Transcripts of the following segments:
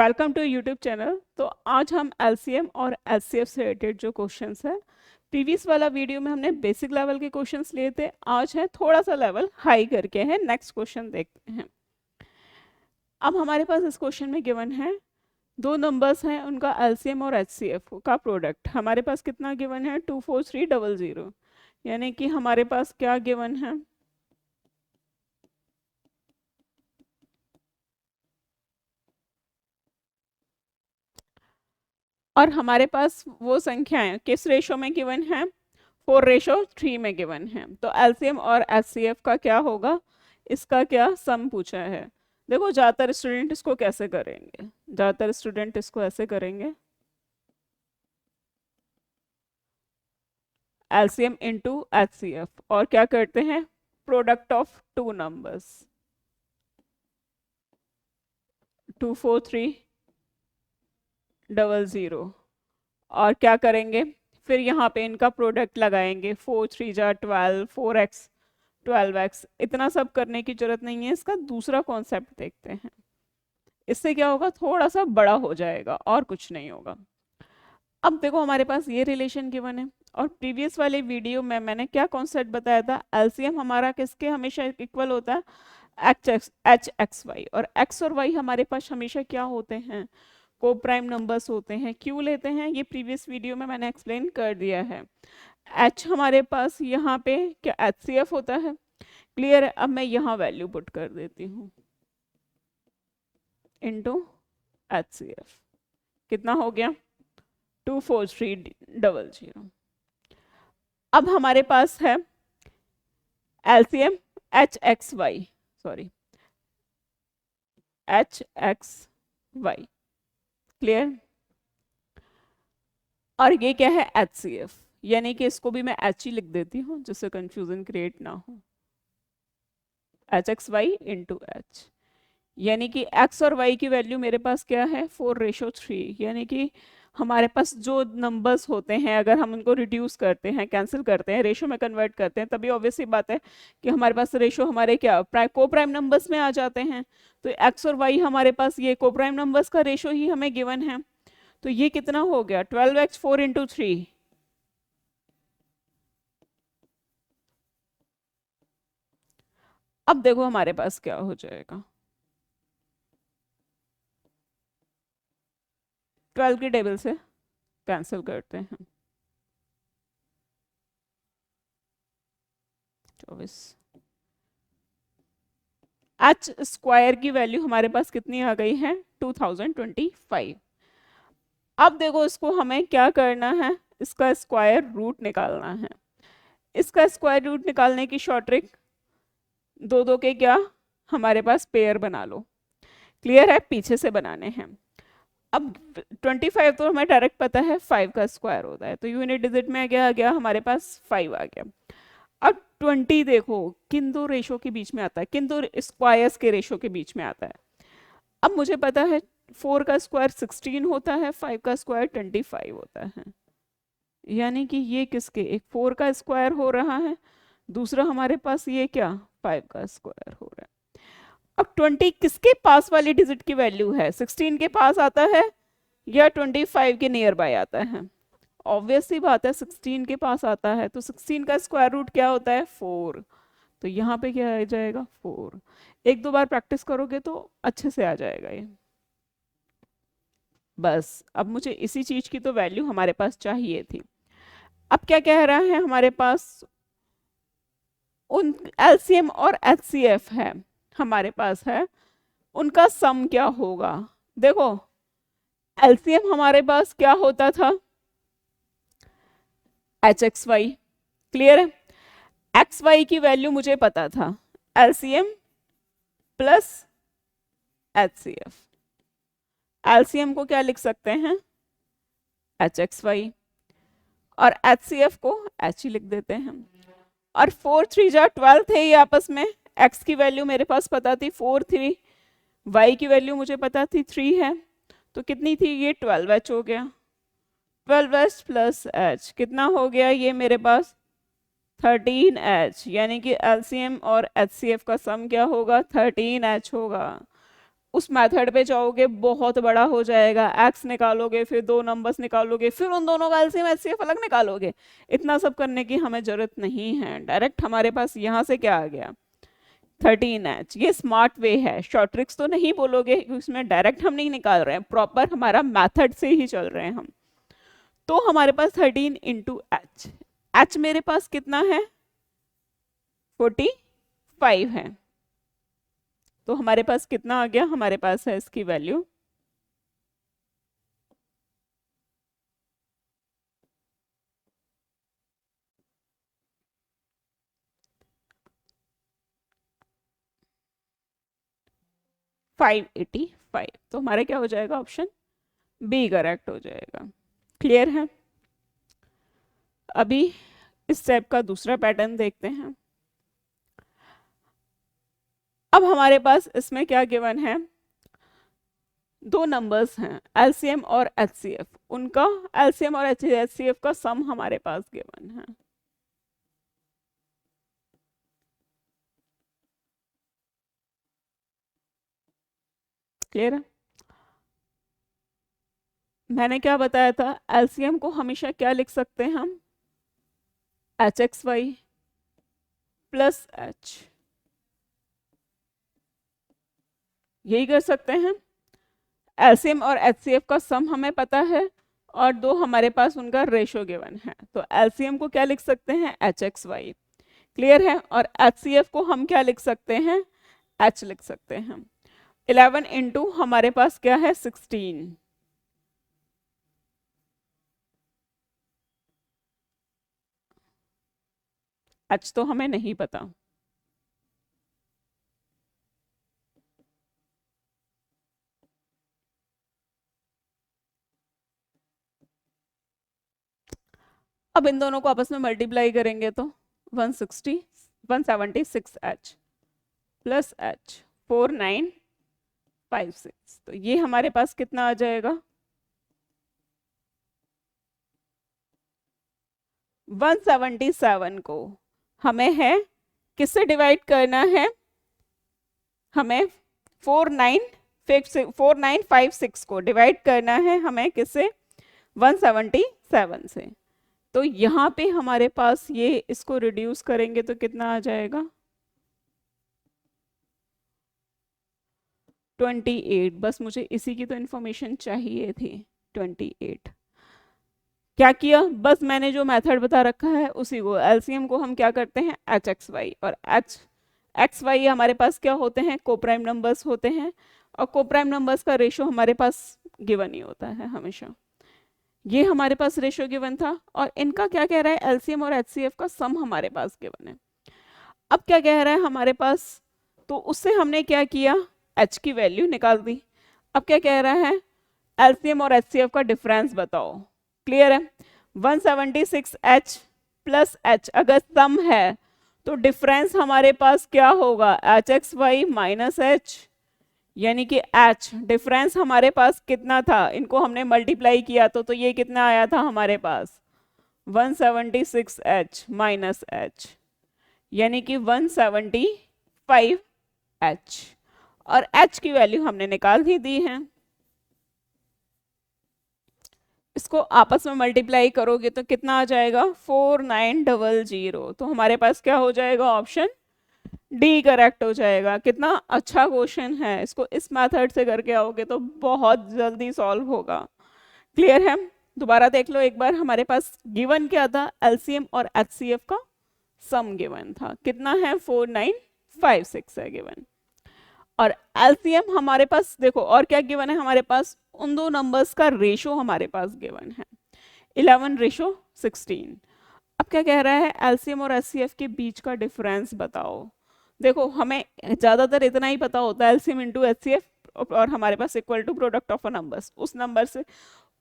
Welcome to YouTube channel. तो आज हम एलसीएम और एचसीएफ से रिलेटेड जो क्वेश्चंस है, प्रीवियस वाला वीडियो में हमने बेसिक लेवल के क्वेश्चंस लिए थे, आज है थोड़ा सा लेवल हाई करके है। नेक्स्ट क्वेश्चन देखते हैं। अब हमारे पास इस क्वेश्चन में गिवन है दो नंबर्स हैं, उनका एलसीएम और एचसीएफ का प्रोडक्ट हमारे पास कितना गिवन है 24300, यानी कि हमारे पास क्या गिवन है, और हमारे पास वो संख्याएं किस रेशो में गिवन है 4:3 में गिवन है। तो एलसीएम और एचसीएफ का क्या होगा, इसका क्या सम पूछा है। देखो ज़्यादातर स्टूडेंट इसको कैसे करेंगे, ज़्यादातर स्टूडेंट इसको ऐसे करेंगे, एलसीएम इंटू एचसीएफ, और क्या करते हैं प्रोडक्ट ऑफ टू नंबर्स 24300, और क्या करेंगे फिर यहाँ पे इनका प्रोडक्ट लगाएंगे 4×3=12, 4x 12x। इतना सब करने की जरूरत नहीं है, इसका दूसरा कॉन्सेप्ट देखते हैं। इससे क्या होगा, थोड़ा सा बड़ा हो जाएगा और कुछ नहीं होगा। अब देखो हमारे पास ये रिलेशन गिवन है, और प्रीवियस वाले वीडियो में मैंने क्या कॉन्सेप्ट बताया था, एलसीएम हमारा किसके हमेशा इक्वल होता है एच एक्स वाई, और एक्स और वाई हमारे पास हमेशा क्या होते हैं को प्राइम नंबर्स होते हैं। क्यों लेते हैं ये प्रीवियस वीडियो में मैंने एक्सप्लेन कर दिया है। एच हमारे पास यहाँ पे क्या एचसीएफ होता है, क्लियर है। अब मैं यहाँ वैल्यू पुट कर देती हूँ इनटू एचसीएफ, कितना हो गया 24300। अब हमारे पास है LCM H X Y, sorry H X Y, clear. और ये क्या है एचसीएफ, यानी कि इसको भी मैं एच ही लिख देती हूँ जिससे कंफ्यूजन क्रिएट ना हो, H X Y into H, यानी कि एक्स और वाई की वैल्यू मेरे पास क्या है 4:3, यानी कि हमारे पास जो नंबर्स होते हैं अगर हम उनको रिड्यूस करते हैं, कैंसिल करते हैं, रेशो में कन्वर्ट करते हैं, तभी ऑब्वियस सी बात है कि हमारे पास रेशो हमारे क्या को प्राइम नंबर्स में आ जाते हैं। तो एक्स और वाई हमारे पास ये को प्राइम नंबर्स का रेशो ही हमें गिवन है। तो ये कितना हो गया 12x 4×3, अब देखो हमारे पास क्या हो जाएगा, 12 की टेबल से कैंसिल करते हैं, 24। एच स्क्वायर की वैल्यू हमारे पास कितनी आ गई है 2025। अब देखो इसको हमें क्या करना है, इसका स्क्वायर रूट निकालना है। इसका स्क्वायर रूट निकालने की शॉर्ट ट्रिक, दो दो के क्या हमारे पास पेयर बना लो, क्लियर है, पीछे से बनाने हैं। अब 25 तो हमें डायरेक्ट पता है 5 का स्क्वायर होता है, तो यूनिट डिजिट में आ गया हमारे पास 5 आ गया। अब 20 देखो किन दो रेशो के बीच में आता है, किन दो स्क्वायर्स के रेशो के बीच में आता है। अब मुझे पता है 4 का स्क्वायर 16 होता है, 5 का स्क्वायर 25 होता है, यानी कि ये किसके एक 4 का स्क्वायर हो रहा है, दूसरा हमारे पास ये क्या 5 का स्क्वायर हो रहा है। अब 20 किसके पास वाली डिजिट की वैल्यू है, 16 के पास आता है या 25 के नियर बाय आता है, ऑब्वियस सी बात है 16 के पास आता है। तो 16 का स्क्वायर रूट क्या होता है 4, तो यहाँ पे क्या आ जाएगा 4। एक दो बार प्रैक्टिस करोगे तो अच्छे से आ जाएगा ये। बस अब मुझे इसी चीज की तो वैल्यू हमारे पास चाहिए थी। अब क्या कह रहा है हमारे पास, उन एलसीएम और एचसीएफ है हमारे पास है, उनका सम क्या होगा। देखो एलसीएम हमारे पास क्या होता था एच एक्स वाई, क्लियर है। एक्स वाई की वैल्यू मुझे पता था, एलसीएम प्लस एचसीएफ। एलसीएम को क्या लिख सकते हैं एच एक्स वाई, और एचसीएफ को एच ही लिख देते हैं। और 4×3=12 थे ये आपस में, एक्स की वैल्यू मेरे पास पता थी 4 3, वाई की वैल्यू मुझे पता थी 3 है, तो कितनी थी ये 12h हो गया, 12h प्लस एच कितना हो गया ये मेरे पास 13h, यानी कि एलसीएम और एचसीएफ का सम क्या होगा 13h होगा। उस मेथड पे जाओगे बहुत बड़ा हो जाएगा, एक्स निकालोगे, फिर दो नंबर्स निकालोगे, फिर उन दोनों का एलसीएम एचसीएफ अलग निकालोगे। इतना सब करने की हमें जरूरत नहीं है, डायरेक्ट हमारे पास यहाँ से क्या आ गया 13h। ये स्मार्ट वे है, शॉर्ट ट्रिक्स तो नहीं बोलोगे क्योंकि इसमें डायरेक्ट हम नहीं निकाल रहे हैं, प्रॉपर हमारा मैथड से ही चल रहे हैं हम। तो हमारे पास 13 इंटू एच, एच मेरे पास कितना है 45 है, तो हमारे पास कितना आ गया, हमारे पास है इसकी वैल्यू 585। तो हमारा क्या हो जाएगा, ऑप्शन बी करेक्ट हो जाएगा। क्लियर है। अभी इस स्टेप का दूसरा पैटर्न देखते हैं। अब हमारे पास इसमें क्या गिवन है, दो नंबर्स हैं एलसीएम और एचसीएफ, उनका एलसीएम और एचसीएफ का सम हमारे पास गिवन है। क्लियर है। मैंने क्या बताया था, एलसीएम को हमेशा क्या लिख सकते हैं हम, H X Y plus H, यही कर सकते हैं। एलसीएम और एचसीएफ का सम हमें पता है और दो हमारे पास उनका रेशो गिवन है, तो एलसीएम को क्या लिख सकते हैं, एच एक्स वाई। क्लियर है। और एचसीएफ को हम क्या लिख सकते हैं, एच लिख सकते हैं। 11 इंटू हमारे पास क्या है 16, एच तो हमें नहीं पता। अब इन दोनों को आपस में मल्टीप्लाई करेंगे तो 176H प्लस एच 4956, तो ये हमारे पास कितना आ जाएगा 177 को हमें है किससे डिवाइड करना है, हमें 4956 को डिवाइड करना है हमें किससे 177 से। तो यहाँ पे हमारे पास ये इसको रिड्यूस करेंगे तो कितना आ जाएगा 28। बस मुझे इसी की तो इंफॉर्मेशन चाहिए थी 28। क्या किया, बस मैंने जो मेथड बता रखा है उसी को, एलसीएम को हम क्या करते हैं एच एक्स वाई, और एच एक्स वाई हमारे पास क्या होते हैं, कोप्राइम नंबर्स होते हैं, और कोप्राइम नंबर्स का रेशो हमारे पास गिवन ही होता है हमेशा। ये हमारे पास रेशो गिवन था, और इनका क्या कह रहा है, एलसीएम और एचसीएफ का सम हमारे पास गिवन है। अब क्या कह रहा है हमारे पास, तो उससे हमने क्या किया, एच की वैल्यू निकाल दी। अब क्या कह रहा है, एलसीएम और एचसीएफ का डिफरेंस बताओ। क्लियर है। 176H प्लस एच अगर सम है तो डिफरेंस हमारे पास क्या होगा, H X Y minus H, यानी कि h डिफरेंस हमारे पास कितना था, इनको हमने मल्टीप्लाई किया तो ये कितना आया था हमारे पास 176H माइनस एच, यानी कि 175H, और h की वैल्यू हमने निकाल ही दी है। इसको आपस में मल्टीप्लाई करोगे तो कितना आ जाएगा 4900, तो हमारे पास क्या हो जाएगा, ऑप्शन डी करेक्ट हो जाएगा। कितना अच्छा क्वेश्चन है, इसको इस मेथड से करके आओगे तो बहुत जल्दी सॉल्व होगा। क्लियर है। दोबारा देख लो एक बार, हमारे पास गिवन क्या था, एलसीएम और एचसीएफ का सम गिवन था, कितना है 4956 है गिवन, और एलसीएम हमारे पास देखो और क्या गिवन है हमारे पास, उन दो नंबर्स का रेशो हमारे पास गिवन है 11:16। अब क्या कह रहा है, एलसीएम और एचसीएफ के बीच का डिफरेंस बताओ। देखो हमें ज्यादातर इतना ही पता होता है, एलसीएम इंटू एचसीएफ, और हमारे पास equal to product of a numbers, उस नंबर से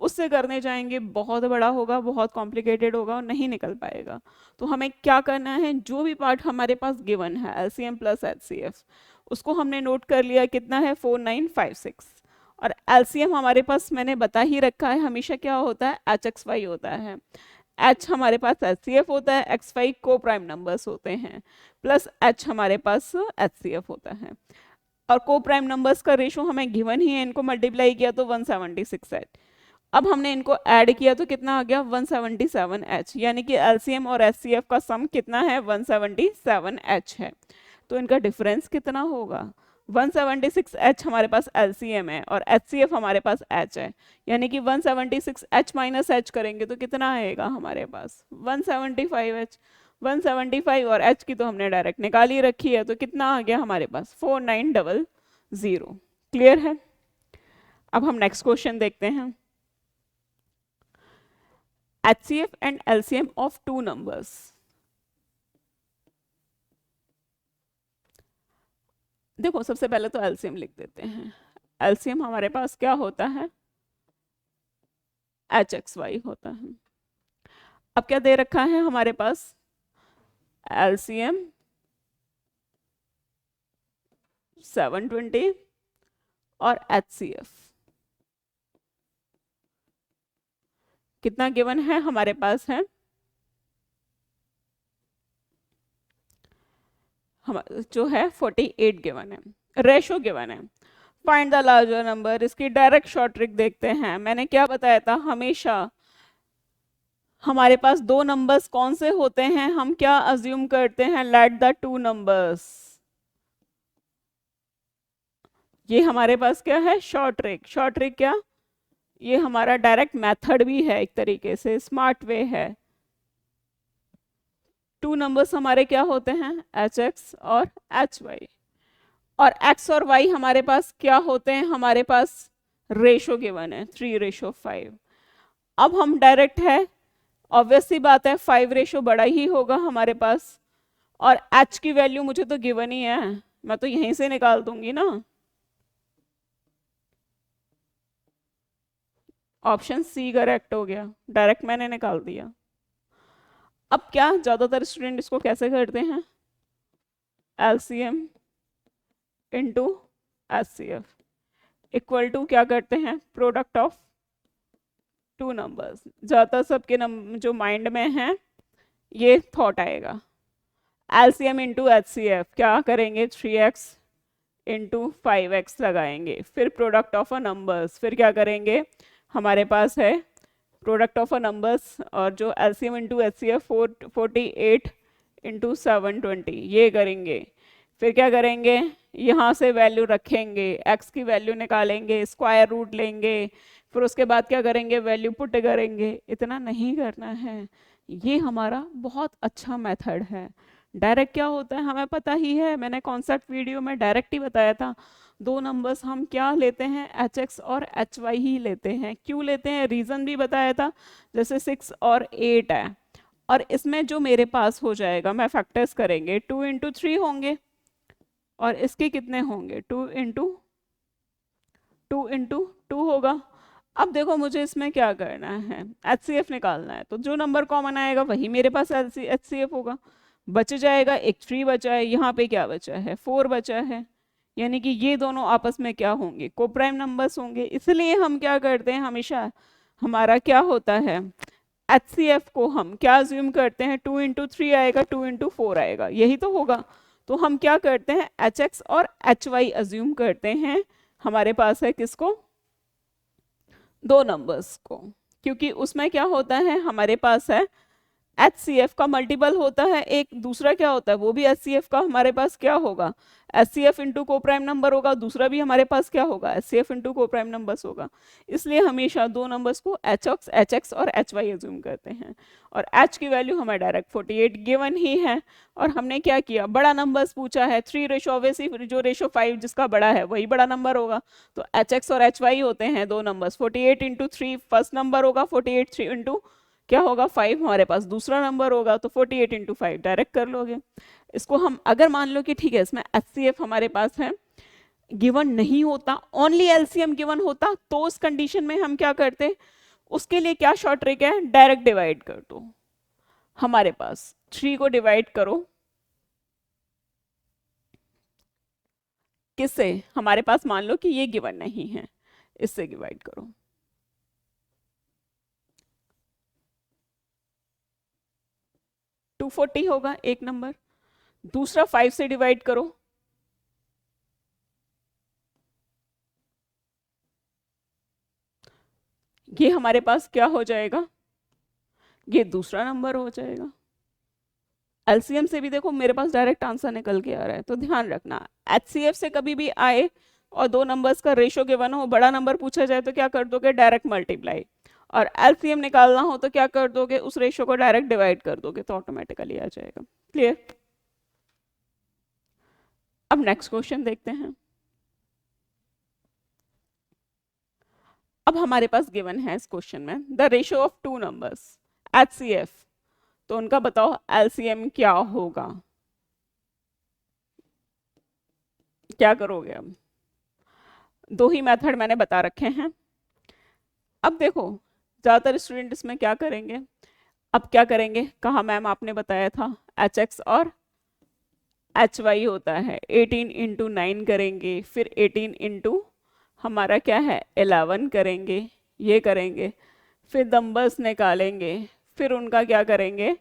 उससे करने जाएंगे बहुत बड़ा होगा, बहुत कॉम्प्लिकेटेड होगा और नहीं निकल पाएगा। तो हमें क्या करना है, जो भी पार्ट हमारे पास गिवन है एलसीएम प्लस एचसीएफ, उसको हमने नोट कर लिया, कितना है 4956, और एलसीएम हमारे पास मैंने बता ही रखा है हमेशा क्या होता है, एच एक्स वाई होता है, एच हमारे पास एचसीएफ होता है, एक्स वाई को प्राइम नंबर्स होते हैं, प्लस एच हमारे पास एचसीएफ होता है। और को प्राइम नंबर्स का रेशो हमें गिवन ही है, इनको मल्टीप्लाई किया तो 176H। अब हमने इनको ऐड किया तो कितना आ गया 177H, यानी कि एलसीएम और एचसीएफ का सम कितना है 177H है। तो इनका डिफरेंस कितना होगा 176H हमारे पास एलसीएम है और एचसीएफ हमारे पास H है, यानी कि 176H माइनस H करेंगे तो कितना आएगा हमारे पास 175H। 175 और H की तो हमने डायरेक्ट निकाल ही रखी है, तो कितना आ गया हमारे पास 4900। क्लियर है। अब हम नेक्स्ट क्वेश्चन देखते हैं। HCF and LCM of two numbers। देखो सबसे पहले तो LCM लिख देते हैं। LCM हमारे पास क्या होता है HXY होता है। अब क्या दे रखा है हमारे पास LCM 720 और HCF कितना गिवन है हमारे पास है हम जो है 48 गिवन है, रेशो गिवन है। फाइंड द लार्जर नंबर, इसकी डायरेक्ट शॉर्ट ट्रिक देखते हैं। मैंने क्या बताया था, हमेशा हमारे पास दो नंबर्स कौन से होते हैं, हम क्या अज्यूम करते हैं, लेट द टू नंबर्स। ये हमारे पास क्या है शॉर्ट ट्रिक। शॉर्ट ट्रिक क्या, ये हमारा डायरेक्ट मेथड भी है, एक तरीके से स्मार्ट वे है। टू नंबर्स हमारे क्या होते हैं HX और HY, और X और Y हमारे पास क्या होते हैं, हमारे पास रेशो गिवन है 3:5। अब हम डायरेक्ट है, ऑब्वियस सी बात है 5 रेशो बड़ा ही होगा हमारे पास, और H की वैल्यू मुझे तो गिवन ही है, मैं तो यहीं से निकाल दूंगी ना। ऑप्शन सी करेक्ट हो गया, डायरेक्ट मैंने निकाल दिया। अब क्या ज्यादातर स्टूडेंट इसको कैसे करते हैं, LCM into HCF equal to क्या करते हैं प्रोडक्ट ऑफ टू नंबर्स। ज़्यादातर सबके जो माइंड में है ये थॉट आएगा। LCM इंटू HCF क्या करेंगे 3x इंटू 5x लगाएंगे, फिर प्रोडक्ट ऑफ अ नंबर्स, फिर क्या करेंगे हमारे पास है प्रोडक्ट ऑफ अ नंबर्स, और जो LCM इंटू HCF 48 इंटू 720 ये करेंगे। फिर क्या करेंगे, यहाँ से वैल्यू रखेंगे, x की वैल्यू निकालेंगे, स्क्वायर रूट लेंगे, फिर उसके बाद क्या करेंगे वैल्यू पुट करेंगे। इतना नहीं करना है, ये हमारा बहुत अच्छा मेथड है। डायरेक्ट क्या होता है हमें पता ही है, मैंने कॉन्सेप्ट वीडियो में डायरेक्ट ही बताया था। दो नंबर्स हम क्या लेते हैं HX और HY ही लेते हैं। क्यों लेते हैं रीज़न भी बताया था, जैसे 6 और 8 है, और इसमें जो मेरे पास हो जाएगा मैं फैक्टर्स करेंगे 2 इंटू 3 होंगे, और इसके कितने होंगे 2 इंटू 2 होगा। अब देखो मुझे इसमें क्या करना है HCF निकालना है, तो जो नंबर कॉमन आएगा वही मेरे पास HCF होगा। बच जाएगा एक 3 बचा है, यहाँ पे क्या बचा है 4 बचा है, यानी कि ये दोनों आपस में क्या होंगे कोप्राइम नंबर्स होंगे। इसलिए हम क्या करते हैं हमेशा, हमारा क्या होता है HCF को हम क्या अज्यूम करते हैं 2 इंटू 3 आएगा 2 इंटू 4 आएगा, यही तो होगा। तो हम क्या करते हैं HX और HY अज्यूम करते हैं, हमारे पास है किसको दो नंबर्स को, क्योंकि उसमें क्या होता है हमारे पास है HCF का मल्टीपल होता है एक, दूसरा क्या होता है वो भी HCF का हमारे पास क्या होगा HCF इंटू को प्राइम नंबर होगा, दूसरा भी हमारे पास क्या होगा HCF इंटू को प्राइम नंबर्स होगा। इसलिए हमेशा दो नंबर्स को HX और HY एज्यूम करते हैं, और H की वैल्यू हमें डायरेक्ट 48 गिवन ही है। और हमने क्या किया बड़ा नंबर्स पूछा है 3 रेशो, ऑब्वियसली जो रेशो 5 जिसका बड़ा है वही बड़ा नंबर होगा, तो HX और HY होते हैं दो नंबर्स। 48 इंटू 3 फर्स्ट नंबर होगा, 48 3 इंटू क्या होगा 5 हमारे पास दूसरा नंबर होगा, तो 48 इंटू 5 डायरेक्ट कर लोगे। इसको हम अगर मान लो कि ठीक है इसमें HCF हमारे पास है गिवन नहीं होता, ओनली LCM गिवन होता, तो उस कंडीशन में हम क्या करते, उसके लिए क्या शॉर्ट ट्रिक है डायरेक्ट डिवाइड कर दो। हमारे पास 3 को डिवाइड करो किससे, हमारे पास मान लो कि ये गिवन नहीं है, इससे डिवाइड करो। टू 40 होगा एक नंबर, दूसरा 5 से डिवाइड करो ये हमारे पास क्या हो जाएगा, ये दूसरा नंबर हो जाएगा। एलसीएम से भी देखो मेरे पास डायरेक्ट आंसर निकल के आ रहा है, तो ध्यान रखना एचसीएफ से कभी भी आए और दो नंबर्स का रेशो गिवन हो, बड़ा नंबर पूछा जाए तो क्या कर दोगे, डायरेक्ट मल्टीप्लाई, और एलसीएम निकालना हो तो क्या कर दोगे, उस रेशो को डायरेक्ट डिवाइड कर दोगे, तो ऑटोमेटिकली आ जाएगा। क्लियर। अब नेक्स्ट क्वेश्चन देखते हैं। अब हमारे पास गिवन है इस क्वेश्चन में the ratio of two numbers HCF, तो उनका बताओ एलसीएम क्या होगा, क्या करोगे। अब दो ही मेथड मैंने बता रखे हैं। अब देखो ज़्यादातर स्टूडेंट इसमें क्या करेंगे, अब क्या करेंगे, कहा मैम आपने बताया था एच एक्स और एच वाई होता है, 18 इंटू 9 करेंगे, फिर 18 इंटू हमारा क्या है 11 करेंगे, ये करेंगे, फिर नंबर्स निकालेंगे, फिर उनका क्या करेंगे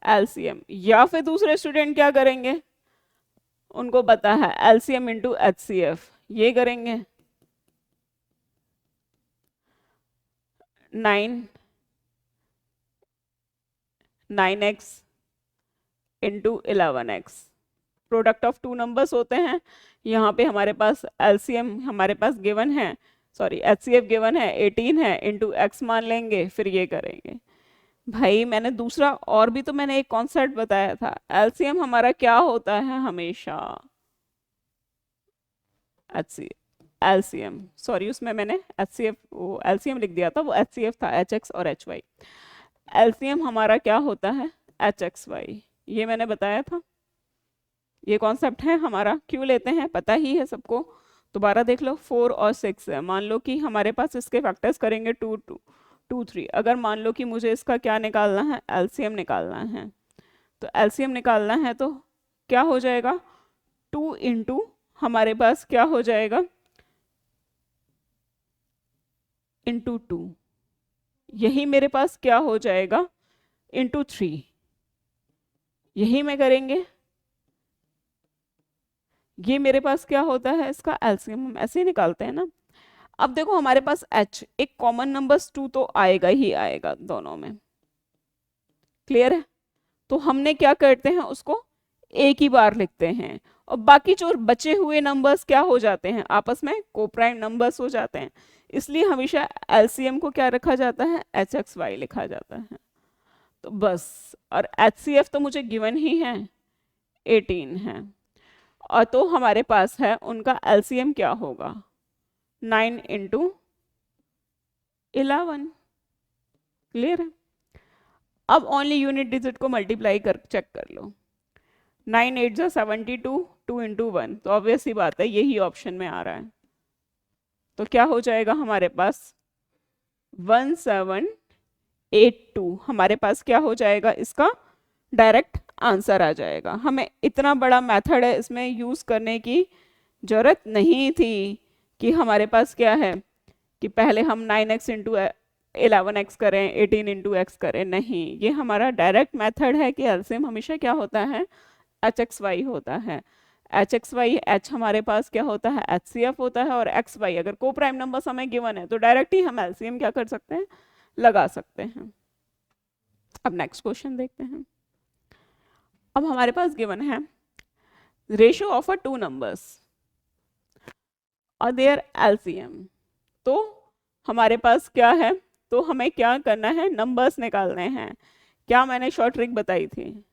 एलसीएम, या फिर दूसरे स्टूडेंट क्या करेंगे, उनको पता है एलसीएम इंटू एचसीएफ, ये करेंगे 9x into 11x, product of two numbers होते हैं। यहाँ पे हमारे पास एलसीएम हमारे पास गिवन है, सॉरी एचसीएफ गिवन है 18 है, इंटू एक्स मान लेंगे, फिर ये करेंगे। भाई मैंने दूसरा और भी तो मैंने एक कॉन्सेप्ट बताया था, एलसीएम हमारा क्या होता है हमेशा एलसीएम, सॉरी उसमें मैंने एचसीएफ वो एलसीएम लिख दिया था, वो एचसीएफ था एच एक्स और एच वाई। एलसीएम हमारा क्या होता है एच एक्स वाई, ये मैंने बताया था। ये कॉन्सेप्ट है हमारा, क्यों लेते हैं पता ही है सबको, दोबारा देख लो 4 और 6 है, मान लो कि हमारे पास इसके फैक्टर्स करेंगे 2 2 2 3, अगर मान लो कि मुझे इसका क्या निकालना है एलसीएम निकालना है, तो एलसीएम निकालना है तो क्या हो जाएगा 2 इंटू हमारे पास क्या हो जाएगा इंटू 2, यही मेरे पास क्या हो जाएगा इंटू 3, यही मैं करेंगे, ये मेरे पास क्या होता है इसका एलसीएम, हम ऐसे ही निकालते हैं ना। अब देखो हमारे पास h एक कॉमन नंबर्स 2 तो आएगा ही आएगा दोनों में, क्लियर है, तो हमने क्या करते हैं उसको एक ही बार लिखते हैं, और बाकी जो बचे हुए नंबर्स क्या हो जाते हैं आपस में कोप्राइम नंबर्स हो जाते हैं, इसलिए हमेशा एलसीएम को क्या रखा जाता है एच एक्स वाई लिखा जाता है, तो बस। और एचसीएफ तो मुझे गिवन ही है 18 है, और तो हमारे पास है उनका एलसीएम क्या होगा 9 इंटू 11, क्लियर है। अब ओनली यूनिट डिजिट को मल्टीप्लाई कर चेक कर लो, 9 8 जा 72, 2 इंटू 1, तो ऑब्वियस ही बात है यही ऑप्शन में आ रहा है, तो क्या हो जाएगा हमारे पास 1782, हमारे पास क्या हो जाएगा इसका डायरेक्ट आंसर आ जाएगा। हमें इतना बड़ा मेथड है इसमें यूज़ करने की जरूरत नहीं थी कि हमारे पास क्या है कि पहले हम 9x इंटू 11x करें 18 इंटू एक्स करें, नहीं, ये हमारा डायरेक्ट मेथड है कि एलसीएम हमेशा क्या होता है एच एक्स वाई होता है, एच एक्स वाई एच हमारे पास क्या होता है एच सी एफ होता है, और एक्स वाई अगर को प्राइम नंबर हमें गिवन है तो डायरेक्ट ही हम एलसीएम क्या कर सकते हैं लगा सकते हैं। अब नेक्स्ट क्वेश्चन देखते हैं। अब हमारे पास गिवन है ratio of a two numbers और देयर एलसीएम, तो हमारे पास क्या है, तो हमें क्या करना है नंबर्स निकालने हैं। क्या मैंने शॉर्ट ट्रिक बताई थी,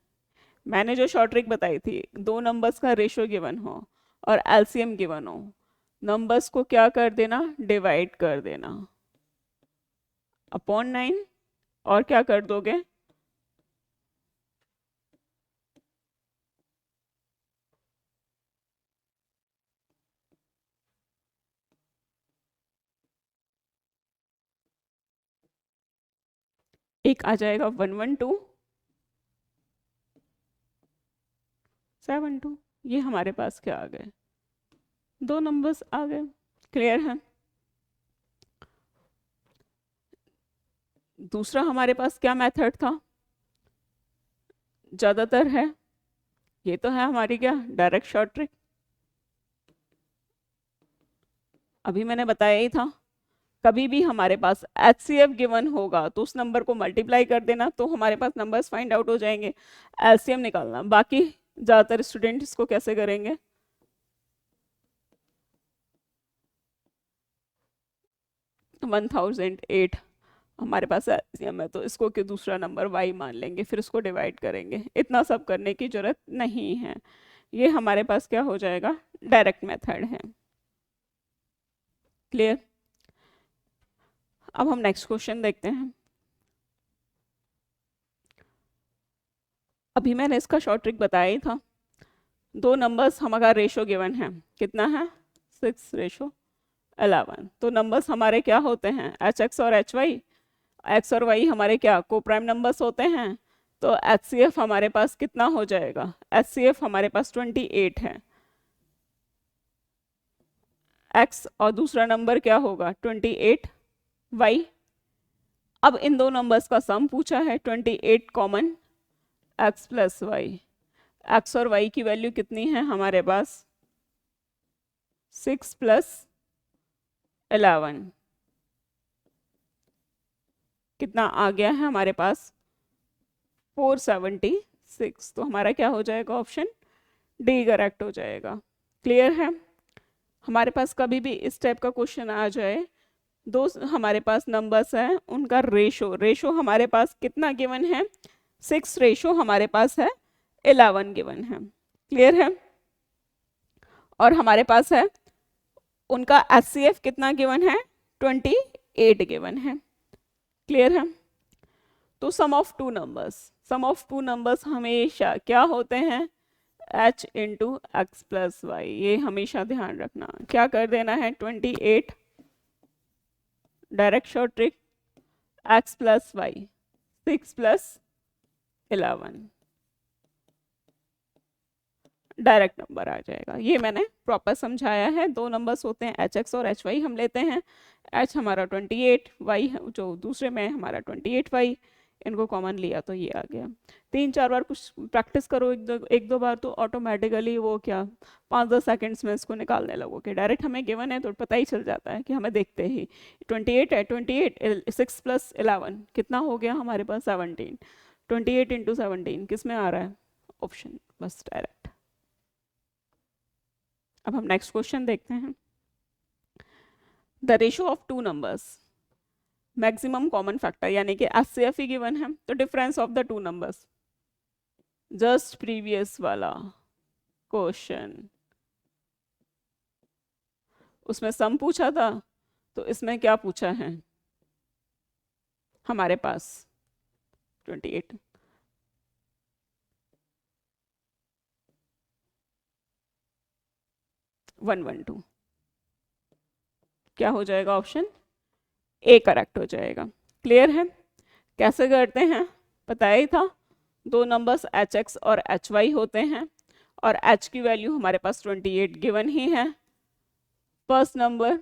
मैंने जो शॉर्ट ट्रिक बताई थी, दो नंबर्स का रेशियो गिवन हो और एलसीएम गिवन हो, नंबर्स को क्या कर देना डिवाइड कर देना अपॉन 9, और क्या कर दोगे एक आ जाएगा 11272, ये हमारे पास क्या आ गए दो नंबर्स आ गए, क्लियर है। दूसरा हमारे पास क्या मेथड था ज्यादातर है, ये तो है हमारी क्या डायरेक्ट शॉर्ट ट्रिक, अभी मैंने बताया ही था कभी भी हमारे पास HCF गिवन होगा तो उस नंबर को मल्टीप्लाई कर देना, तो हमारे पास नंबर्स फाइंड आउट हो जाएंगे। एलसीएम निकालना, बाकी ज़्यादातर स्टूडेंट इसको कैसे करेंगे, 1008 हमारे पास एलसीएम है तो इसको कि दूसरा नंबर y मान लेंगे, फिर उसको डिवाइड करेंगे। इतना सब करने की जरूरत नहीं है, ये हमारे पास क्या हो जाएगा, डायरेक्ट मेथड है। क्लियर। अब हम नेक्स्ट क्वेश्चन देखते हैं। अभी मैंने इसका शॉर्ट ट्रिक बताया ही था। दो नंबर्स हमारा रेशो गिवन है, कितना है, 6:11। तो नंबर्स हमारे क्या होते हैं, HX और HY। एक्स और वाई हमारे क्या को प्राइम नंबर्स होते हैं। तो HCF हमारे पास कितना हो जाएगा, HCF हमारे पास 28 है। X और दूसरा नंबर क्या होगा 28Y। अब इन दो नंबर्स का सम पूछा है, 28 common X plus Y. X और Y की वैल्यू कितनी है हमारे पास, 6 + 11 कितना आ गया है हमारे पास, 476। तो हमारा क्या हो जाएगा, ऑप्शन डी करेक्ट हो जाएगा। क्लियर है। हमारे पास कभी भी इस टाइप का क्वेश्चन आ जाए, दो हमारे पास नंबर्स हैं, उनका रेशो हमारे पास कितना गिवन है, 6 रेशो हमारे पास है 11 गिवन है। क्लियर है। और हमारे पास है उनका HCF कितना गिवन है, 28 गिवन है। क्लियर है। तो सम ऑफ टू नंबर्स हमेशा क्या होते हैं, H into X plus Y. ये हमेशा ध्यान रखना, क्या कर देना है, 28 direct short trick, x plus Y 6 + 11 direct number आ जाएगा। ये मैंने प्रॉपर समझाया है। दो नंबर्स होते हैं HX और HY हम लेते हैं। H हमारा 28, Y जो दूसरे में हमारा 28Y, इनको कॉमन लिया तो ये आ गया। 3-4 बार कुछ प्रैक्टिस करो, एक दो बार, तो ऑटोमेटिकली वो क्या 5-10 सेकेंड्स में इसको निकालने लगोगे। डायरेक्ट हमें गिवन है तो पता ही चल जाता है कि हमें देखते ही 28 है, 28 6 + 11 कितना हो गया हमारे पास 17। 28 × 17 किस में आ रहा है, ऑप्शन, बस डायरेक्ट। अब हम नेक्स्ट क्वेश्चन देखते हैं। The ratio of two numbers, maximum common factor, यानी कि HCF ही गिवन है, तो difference of the two numbers, just previous वाला क्वेश्चन, उसमें सम पूछा था, तो इसमें क्या पूछा है हमारे पास 28। वन 112 क्या हो जाएगा, ऑप्शन ए करेक्ट हो जाएगा। क्लियर है। कैसे करते हैं बताया ही था, दो नंबर्स HX और HY होते हैं और H की वैल्यू हमारे पास 28 गिवन ही है। First number,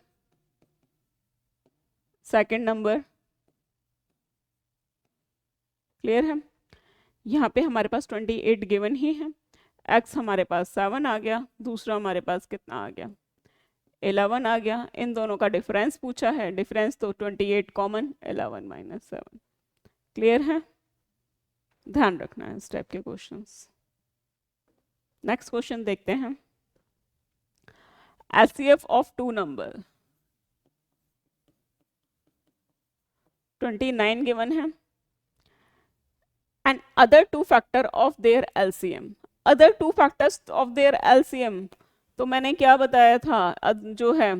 second number. Clear है। यहाँ पे हमारे पास 28 गिवन ही है, X हमारे पास 7 आ गया, दूसरा हमारे पास कितना आ गया 11 आ गया। इन दोनों का डिफरेंस पूछा है, डिफरेंस तो 28 कॉमन 11 - 7। क्लियर है। ध्यान रखना है इस टाइप के क्वेश्चंस। नेक्स्ट क्वेश्चन देखते हैं। HCF of two number 29 given है and other two factor of their LCM। Other two factors of their LCM, तो मैंने क्या बताया था, जो है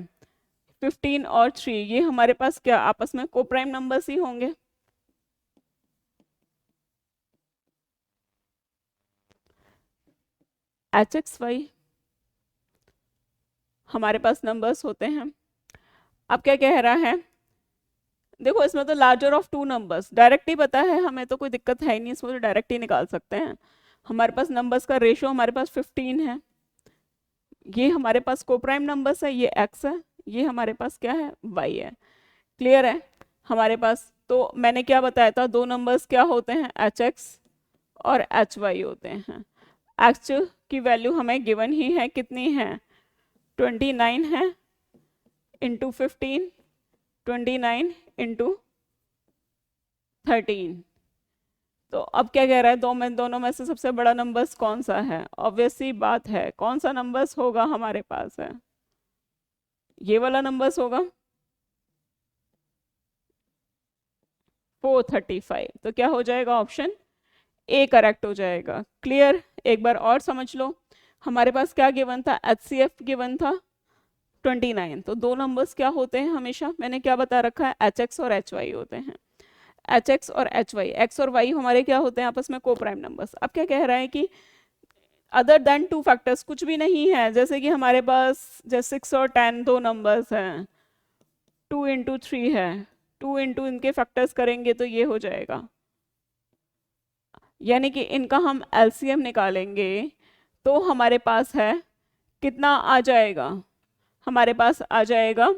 15 और 3, ये हमारे पास क्या आपस में कोप्राइम नंबर्स ही होंगे। HXY हमारे पास नंबर्स होते हैं। अब क्या कह रहा है, देखो इसमें तो larger of two numbers direct ही पता है हमें, तो कोई दिक्कत है ही नहीं, इसमें तो डायरेक्ट ही निकाल सकते हैं। हमारे पास नंबर्स का रेशो हमारे पास 15 है, ये हमारे पास कोप्राइम नंबर्स है, ये X है, ये हमारे पास क्या है, Y है। क्लियर है। हमारे पास तो मैंने क्या बताया था, दो नंबर्स क्या होते हैं, HX और HY होते हैं। X की वैल्यू हमें गिवन ही है, कितनी है 29 है, इंटू 15 29 इंटू 13। तो अब क्या कह रहा है, दोनों में से सबसे बड़ा नंबर्स कौन सा है? ऑब्वियस सी बात है, कौन सा नंबर्स होगा हमारे पास है? ये वाला नंबर्स होगा 435। तो क्या हो जाएगा? ऑप्शन ए करेक्ट हो जाएगा। क्लियर? एक बार और समझ लो, हमारे पास क्या गिवन था? HCF गिवन था 29। तो दो नंबर्स क्या होते हैं हमेशा? मैंने क्या बता रखा है? HX और HY होते हैं। HX और HY, X और Y हमारे क्या होते हैं? आपस में को प्राइम नंबर्स। अब क्या कह रहा है कि अदर देन टू फैक्टर्स कुछ भी नहीं है, जैसे कि हमारे पास जैसे 6 और 10 दो नंबर्स हैं, 2 इंटू 3 है, 2 इंटू इनके फैक्टर्स करेंगे तो ये हो जाएगा, यानी कि इनका हम एलसीएम निकालेंगे तो हमारे पास है कितना आ जाएगा? हमारे पास आ जाएगा,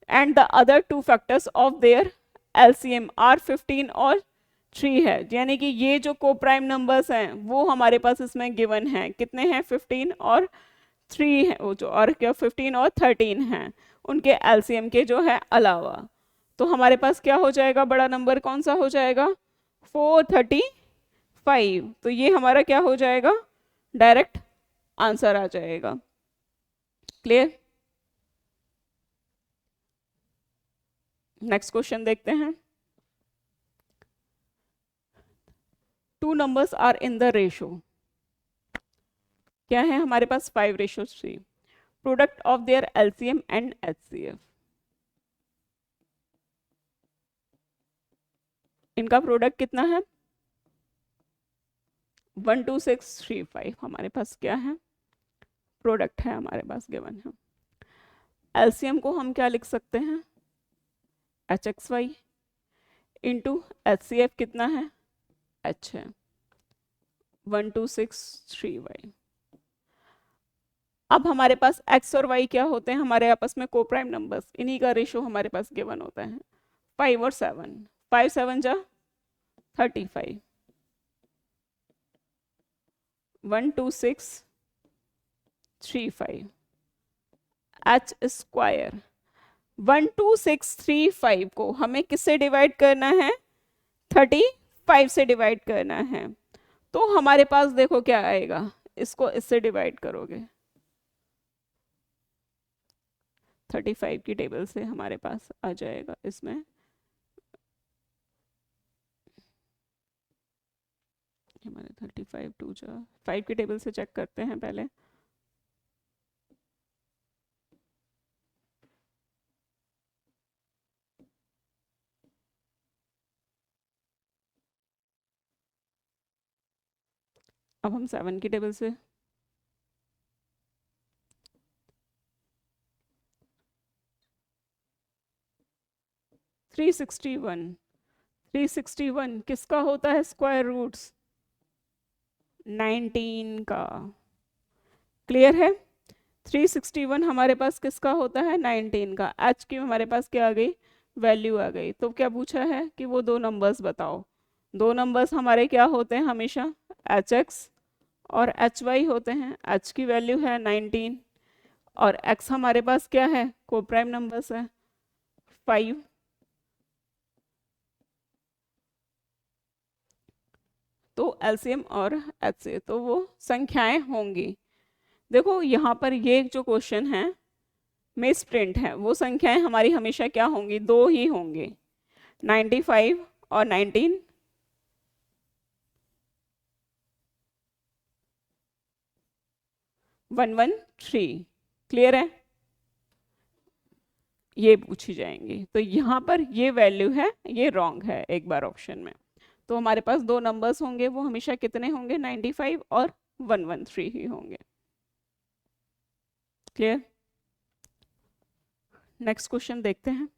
and the other two factors of their LCM are 15 और 3 है, यानी कि ये जो को प्राइम नंबर्स हैं वो हमारे पास इसमें गिवन है। कितने हैं? 15 और 3 है, वो जो और क्या 15 और 13 हैं उनके एलसीएम के जो है अलावा। तो हमारे पास क्या हो जाएगा? बड़ा नंबर कौन सा हो जाएगा? 435। तो ये हमारा क्या हो जाएगा? डायरेक्ट आंसर आ जाएगा। क्लियर? नेक्स्ट क्वेश्चन देखते हैं। Two numbers are in the ratio, क्या है हमारे पास? 5:3। Product of their LCM and HCF, इनका प्रोडक्ट कितना है? 12635 हमारे पास क्या है? प्रोडक्ट है हमारे पास गिवन है। एलसीएम को हम क्या लिख सकते हैं? HXY इंटू HCF कितना है? H है 12635। अब हमारे पास x और y क्या होते हैं? हमारे आपस में को प्राइम नंबर्स, इन्हीं का रेशो हमारे पास गिवन होता है 5 और 7। 5 7 जा 35, 12635 H स्क्वायर। 12635 को हमें किससे डिवाइड करना है? 35 से डिवाइड करना है। तो हमारे पास देखो क्या आएगा, इसको इससे डिवाइड करोगे 35 की टेबल से हमारे पास आ जाएगा इसमें हमारे 35 2 जा 5 की टेबल से चेक करते हैं पहले। अब हम 7 की टेबल से 361 किसका होता है स्क्वायर रूट्स? 19 का। क्लियर है? 361 हमारे पास किसका होता है? 19 का। एच की हमारे पास क्या आ गई? वैल्यू आ गई। तो क्या पूछा है कि वो दो नंबर्स बताओ। दो नंबर्स हमारे क्या होते हैं हमेशा? HX और HY होते हैं। H की वैल्यू है 19 और X हमारे पास क्या है? को प्राइम नंबर्स है 5। तो एलसीएम और HCF तो वो संख्याएं होंगी। देखो यहाँ पर ये जो क्वेश्चन है मिस प्रिंट है, वो संख्याएं हमारी हमेशा क्या होंगी? दो ही होंगे, 95 और 19। One one three. क्लियर है? ये पूछी जाएंगी। तो यहाँ पर ये वैल्यू है, ये रॉन्ग है एक बार ऑप्शन में। तो हमारे पास दो नंबर्स होंगे, वो हमेशा कितने होंगे? 95 और 113 ही होंगे। क्लियर? नेक्स्ट क्वेश्चन देखते हैं।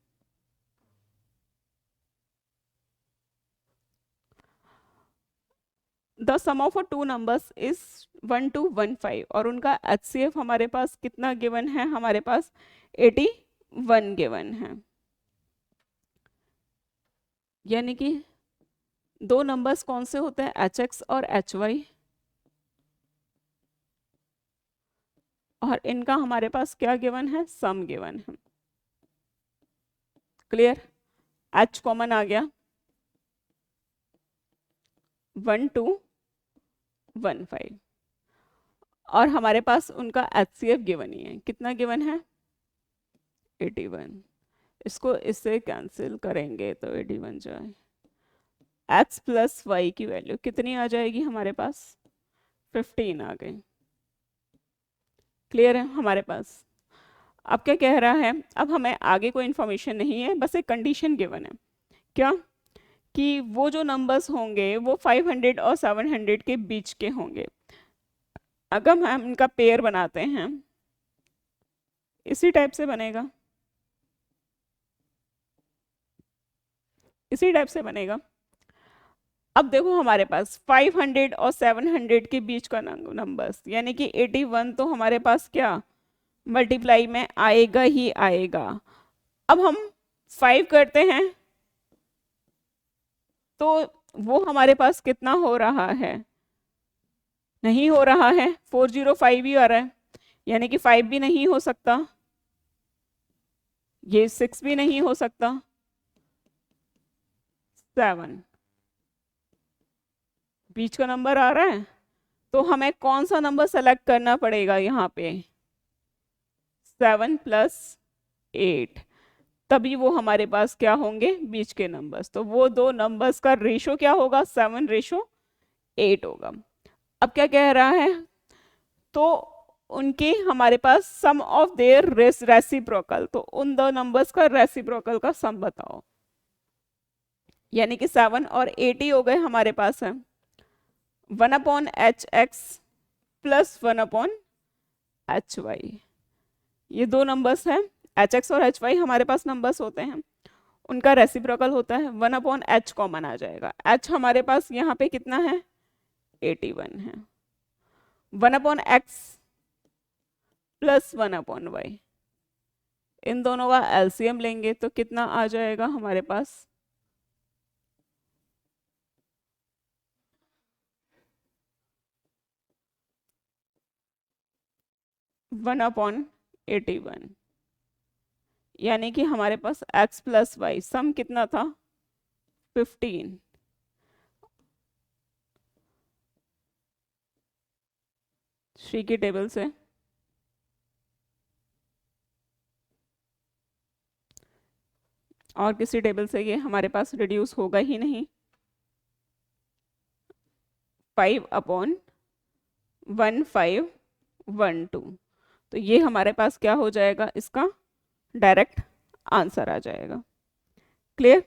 The sum of two numbers is 1 to 15 और उनका HCF हमारे पास कितना गिवन है? हमारे पास 81 गिवन है। यानी कि दो नंबर्स कौन से होते हैं? HX और HY, और इनका हमारे पास क्या गिवन है? सम गिवन है। क्लियर, h कॉमन आ गया, 1215, और हमारे पास उनका HCF गिवन ही है, कितना गिवन है 81, इसको इससे कैंसिल करेंगे तो 81 जाए, x प्लस वाई की वैल्यू कितनी आ जाएगी हमारे पास 15 आ गई। क्लियर है हमारे पास। अब क्या कह रहा है, अब हमें आगे कोई इन्फॉर्मेशन नहीं है, बस एक कंडीशन गिवन है, क्या कि वो जो नंबर्स होंगे वो 500 और 700 के बीच के होंगे। अगर हम इनका पेयर बनाते हैं, इसी टाइप से बनेगा, इसी टाइप से बनेगा। अब देखो हमारे पास 500 और 700 के बीच का नंबर्स, यानी कि 81 तो हमारे पास क्या मल्टीप्लाई में आएगा ही आएगा। अब हम 5 करते हैं तो वो हमारे पास कितना हो रहा है, नहीं हो रहा है, 405 ही आ रहा है, यानी कि 5 भी नहीं हो सकता, ये 6 भी नहीं हो सकता, 7 बीच का नंबर आ रहा है। तो हमें कौन सा नंबर सेलेक्ट करना पड़ेगा यहाँ पे, 7 प्लस 8, तभी वो हमारे पास क्या होंगे बीच के नंबर्स। तो वो दो नंबर्स का रेशो क्या होगा 7:8 होगा। अब क्या कह रहा है, तो उनके हमारे पास सम ऑफ देयर रेसिप्रोकल, तो उन दो नंबर्स का रेसिप्रोकल का सम बताओ, यानी कि 7 और 8 ही हो गए हमारे पास है, 1/hx प्लस 1/hy, ये दो नंबर्स हैं, hx और hy हमारे पास नंबर्स होते हैं, उनका रेसिप्रोकल होता है, 1/h कॉमन आ जाएगा, h हमारे पास यहाँ पे कितना है 81 है, 1/x प्लस 1/y, इन दोनों का एलसीएम लेंगे तो कितना आ जाएगा हमारे पास 1/81, यानी कि हमारे पास x प्लस वाई सम कितना था 15। श्री की टेबल से और किसी टेबल से ये हमारे पास रिड्यूस होगा ही नहीं, 5/1512, तो ये हमारे पास क्या हो जाएगा, इसका डायरेक्ट आंसर आ जाएगा। क्लियर,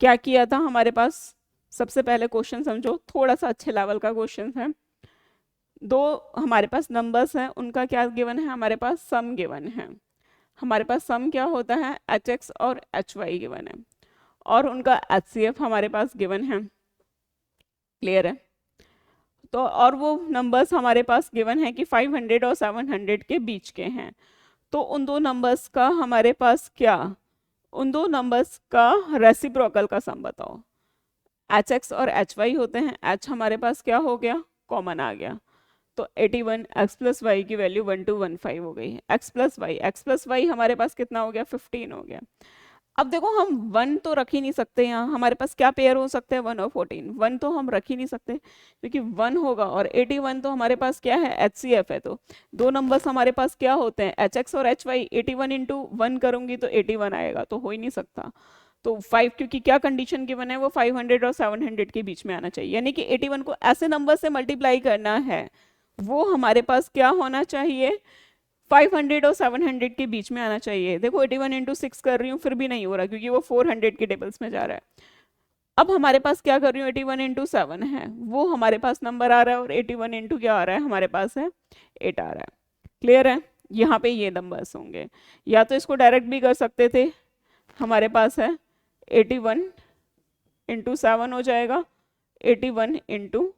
क्या किया था हमारे पास, सबसे पहले क्वेश्चन समझो, थोड़ा सा अच्छे लेवल का क्वेश्चन है, दो हमारे पास नंबर्स हैं, उनका क्या गिवन है हमारे पास सम गिवन है, हमारे पास सम क्या होता है hx और hy गिवन है, और उनका HCF हमारे पास गिवन है। क्लियर है, तो और वो नंबर्स हमारे पास गिवन है कि 500 और 700 के बीच के हैं, तो उन दो नंबर्स का हमारे पास क्या, उन दो नंबर्स का रेसिप्रोकल का सम बताओ, hx और hy होते हैं, h हमारे पास क्या हो गया कॉमन आ गया, तो 81, x प्लस वाई की वैल्यू 1215 हो गई है, x प्लस वाई हमारे पास कितना हो गया 15 हो गया। अब देखो हम 1 तो रख ही नहीं सकते, यहाँ हमारे पास क्या पेयर हो सकते हैं 1 और 14, 1 तो हम रख ही नहीं सकते क्योंकि 1 होगा, और 81 तो हमारे पास क्या है HCF है, तो दो नंबर्स हमारे पास क्या होते हैं hx और hy, 81 इंटू 1 करूंगी तो 81 आएगा, तो हो ही नहीं सकता। तो 5, क्योंकि क्या कंडीशन गिवन है वो 500 और 700 के बीच में आना चाहिए, यानी कि 81 को ऐसे नंबर से मल्टीप्लाई करना है, वो हमारे पास क्या होना चाहिए 500 और 700 के बीच में आना चाहिए। देखो 81 इंटू 6 कर रही हूँ फिर भी नहीं हो रहा क्योंकि वो 400 के टेबल्स में जा रहा है। अब हमारे पास क्या कर रही हूँ 81 इंटू 7 है, वो हमारे पास नंबर आ रहा है, और 81 इंटू क्या आ रहा है हमारे पास है 8 आ रहा है। क्लियर है, यहाँ पे ये नंबर्स होंगे, या तो इसको डायरेक्ट भी कर सकते थे, हमारे पास है 81 इंटू 7 हो जाएगा, 81 इंटू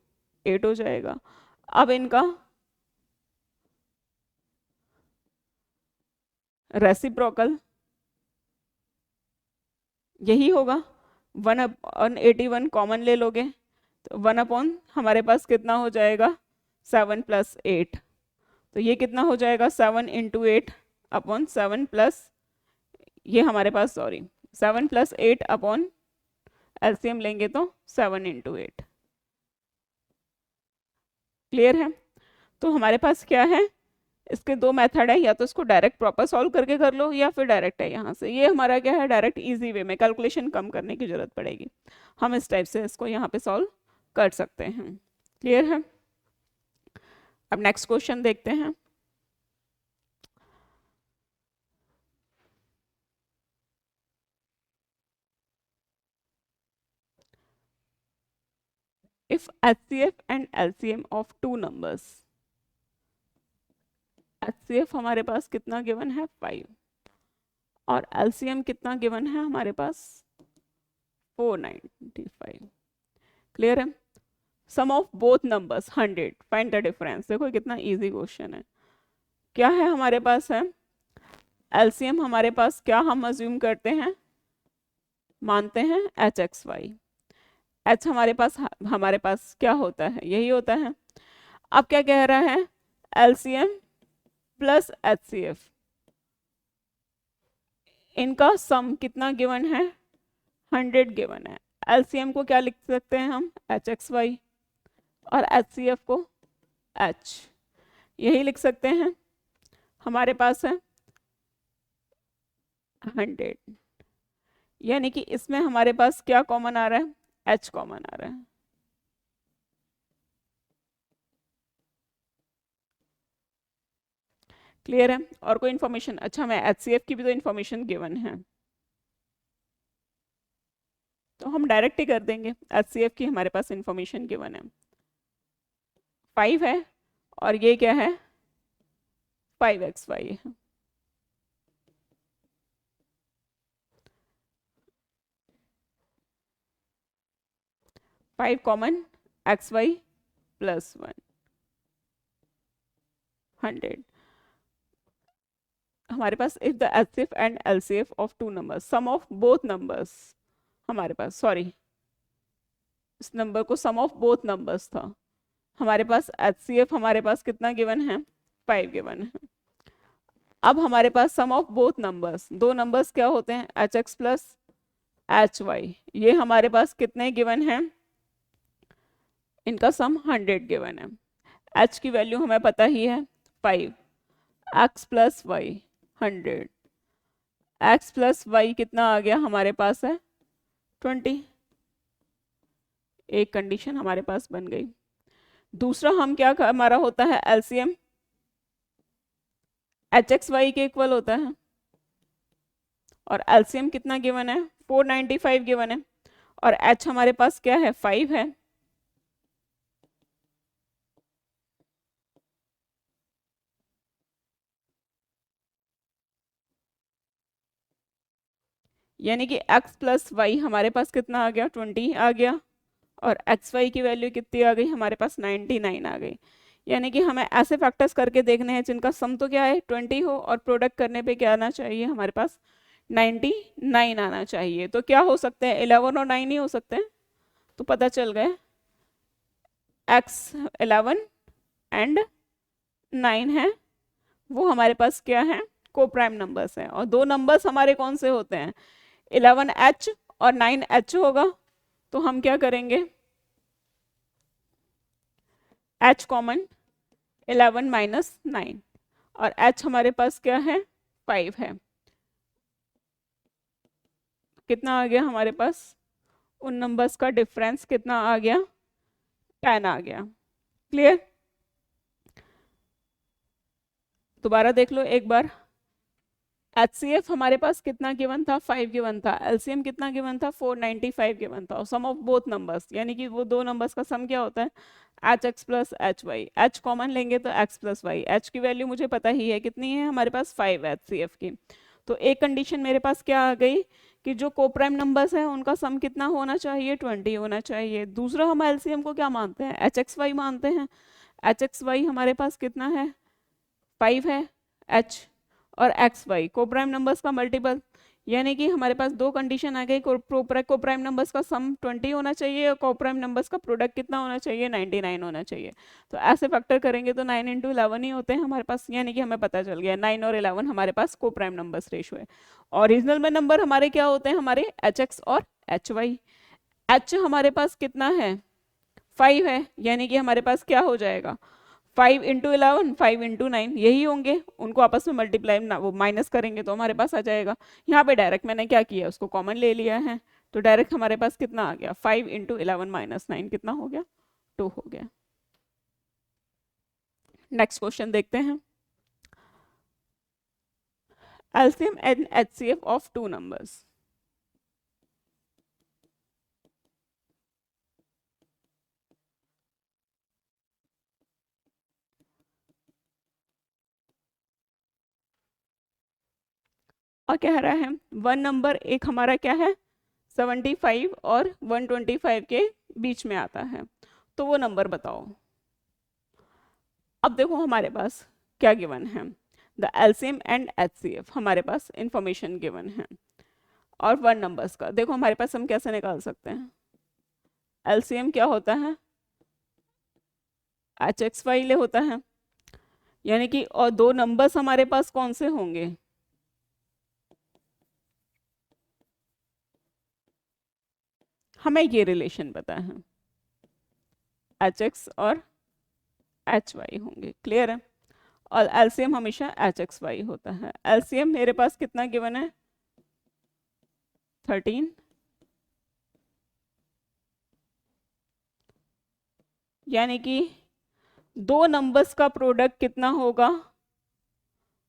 8 हो जाएगा। अब इनका रेसिप्रोकल यही होगा, 1/81 कॉमन ले लोगे तो 1 हमारे पास कितना हो जाएगा 7 प्लस 8, तो ये कितना हो जाएगा 7 इंटू 8 अपॉन 7 प्लस ये हमारे पास सॉरी 7 + 8 अपॉन एलसीएम लेंगे तो 7 × 8। क्लियर है? तो हमारे पास क्या है, इसके दो मेथड है, या तो इसको डायरेक्ट प्रॉपर सॉल्व करके कर लो या फिर डायरेक्ट है यहाँ से। ये हमारा क्या है, डायरेक्ट इजी वे में, कैलकुलेशन कम करने की जरूरत पड़ेगी, हम इस टाइप से इसको यहाँ पे सॉल्व कर सकते हैं। क्लियर है? अब नेक्स्ट क्वेश्चन देखते हैं। If HCF and LCM of two numbers, HCF हमारे पास कितना गिवन है 5 और LCM कितना गिवन है हमारे पास 495। क्लियर है? Sum of both numbers 100, find the difference. देखो कितना इजी क्वेश्चन है। क्या है हमारे पास है LCM, हमारे पास क्या हम अज्यूम करते हैं, मानते हैं HXY। H हमारे पास क्या होता है, यही होता है। अब क्या कह रहा है, LCM प्लस HCF, इनका सम कितना गिवन है 100 गिवन है। LCM को क्या लिख सकते हैं हम HXY और HCF को H, यही लिख सकते हैं। हमारे पास है 100, यानी कि इसमें हमारे पास क्या कॉमन आ रहा है, H कॉमन आ रहा है। क्लियर है? और कोई इन्फॉर्मेशन? अच्छा, मैं HCF की भी तो इन्फॉर्मेशन गिवन है, तो हम डायरेक्ट ही कर देंगे। HCF की हमारे पास इन्फॉर्मेशन गिवन है 5 है, और ये क्या है 5XY है। Five common XY + 1 100। हमारे पास if the HCF and LCF of two numbers, sum of both numbers, हमारे पास सॉरी इस नंबर को सम ऑफ बोथ नंबर्स था। हमारे पास HCF हमारे पास कितना गिवन है 5 गिवन है। अब हमारे पास सम ऑफ बोथ नंबर्स, दो नंबर्स क्या होते हैं HX + HY, ये हमारे पास कितने गिवन हैं, इनका सम 100 गिवन है। H की वैल्यू हमें पता ही है 5, X + Y 100, X + Y कितना आ गया हमारे पास है 20। एक कंडीशन हमारे पास बन गई। दूसरा हम क्या हमारा होता है LCM HXY के इक्वल होता है, और LCM कितना गिवन है 495 गिवन है, और H हमारे पास क्या है 5 है। यानी कि X + Y हमारे पास कितना आ गया 20 आ गया, और XY की वैल्यू कितनी आ गई हमारे पास 99 आ गई। यानी कि हमें ऐसे फैक्टर्स करके देखने हैं जिनका सम तो क्या है 20 हो, और प्रोडक्ट करने पे क्या आना चाहिए हमारे पास 99 आना चाहिए। तो क्या हो सकते हैं 11 और 9 ही हो सकते हैं। तो पता चल गए X 11 एंड 9 है, वो हमारे पास क्या है को प्राइम नंबर्स हैं। और दो नंबर्स हमारे कौन से होते हैं 11H और 9H होगा, तो हम क्या करेंगे H कॉमन 11 - 9, और H हमारे पास क्या है 5 है। कितना आ गया हमारे पास, उन नंबर्स का डिफरेंस कितना आ गया 10 आ गया। क्लियर? दोबारा देख लो एक बार। HCF हमारे पास कितना गिवन था 5 गिवन था, LCM कितना गिवन था 495 गिवन था, और सम ऑफ बोथ नंबर्स, यानी कि वो दो नंबर्स का सम क्या होता है HX + HY। H कॉमन लेंगे तो X + Y, H की वैल्यू मुझे पता ही है कितनी है हमारे पास 5 HCF की। तो एक कंडीशन मेरे पास क्या आ गई कि जो को प्राइम नंबर्स है उनका सम कितना होना चाहिए 20 होना चाहिए। दूसरा हम LCM को क्या मानते हैं HXY मानते हैं। HXY हमारे पास कितना है 5 है H, और XY को प्राइम नंबर्स का मल्टीपल, यानी कि हमारे पास दो कंडीशन आ गई, कोप्राइम नंबर्स का सम 20 होना चाहिए और कोप्राइम नंबर्स का प्रोडक्ट कितना होना चाहिए, 99 होना चाहिए। तो ऐसे फैक्टर करेंगे तो 9 इंटू 11 ही होते हैं हमारे पास, यानी कि हमें पता चल गया 9 और 11 हमारे पास कोप्राइम नंबर्स रेशो है। ओरिजिनल में नंबर हमारे क्या होते हैं, हमारे एच एक्स और एच वाई। एच हमारे पास कितना है, 5 है, यानी कि हमारे पास क्या हो जाएगा 5 इंटू 11, 5 इंटू 9 यही होंगे, उनको आपस में मल्टीप्लाई ना वो माइनस करेंगे तो हमारे पास आ जाएगा। यहाँ पे डायरेक्ट मैंने क्या किया, उसको कॉमन ले लिया है, तो डायरेक्ट हमारे पास कितना आ गया 5 इंटू 11 माइनस 9 कितना हो गया, 2 हो गया। नेक्स्ट क्वेश्चन देखते हैं। LCM and HCF of two numbers. और कह रहा है वन नंबर एक हमारा क्या है 75 और 125 के बीच में आता है, तो वो नंबर बताओ। अब देखो हमारे पास क्या गिवन है, द एलसीएम एंड एचसीएफ हमारे पास इंफॉर्मेशन गिवन है। और वन नंबर्स का देखो हमारे पास हम कैसे निकाल सकते हैं, एलसीएम क्या होता है एच एक्स वाई ले होता है, यानी कि और दो नंबर्स हमारे पास कौन से होंगे, हमें ये रिलेशन पता है एच एक्स और एच वाई होंगे, क्लियर है। और एलसीएम हमेशा एच एक्स वाई होता है। एलसीएम मेरे पास कितना गिवन है 13, यानी कि दो नंबर्स का प्रोडक्ट कितना होगा,